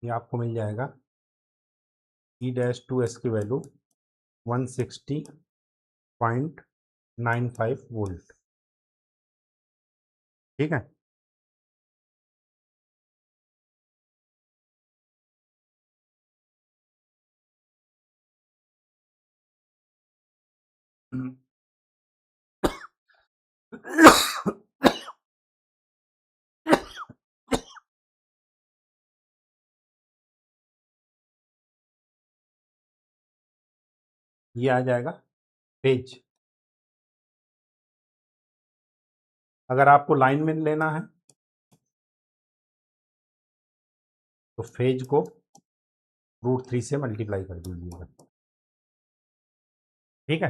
ये आपको मिल जाएगा E-2S की वैल्यू 160.95 वोल्ट। ठीक है, ये आ जाएगा फेज। अगर आपको लाइन में लेना है तो फेज को √3 से मल्टीप्लाई कर दीजिएगा। ठीक है,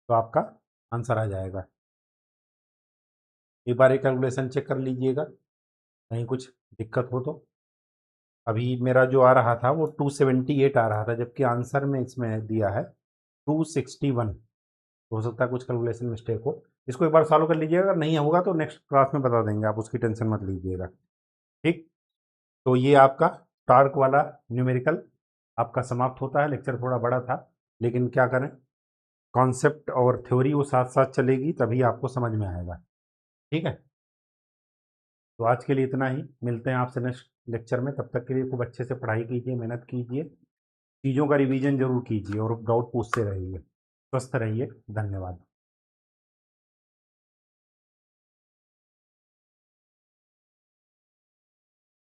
तो आपका आंसर आ जाएगा। एक बार एक कैलकुलेशन चेक कर लीजिएगा, कहीं कुछ दिक्कत हो तो। अभी मेरा जो आ रहा था वो 278 आ रहा था, जबकि आंसर में इसमें दिया है 261। हो सकता है कुछ कैलकुलेशन मिस्टेक हो। इसको एक बार सॉल्व कर लीजिएगा, अगर नहीं होगा तो नेक्स्ट क्लास में बता देंगे, आप उसकी टेंशन मत लीजिएगा। ठीक, तो ये आपका टार्क वाला न्यूमेरिकल आपका समाप्त होता है। लेक्चर थोड़ा बड़ा था, लेकिन क्या करें, कॉन्सेप्ट और थ्योरी वो साथ साथ चलेगी तभी आपको समझ में आएगा। ठीक है, तो आज के लिए इतना ही, मिलते हैं आपसे नेक्स्ट लेक्चर में। तब तक के लिए खूब अच्छे से पढ़ाई कीजिए, मेहनत कीजिए, चीज़ों का रिवीजन जरूर कीजिए और डाउट पूछते रहिए। स्वस्थ रहिए, धन्यवाद।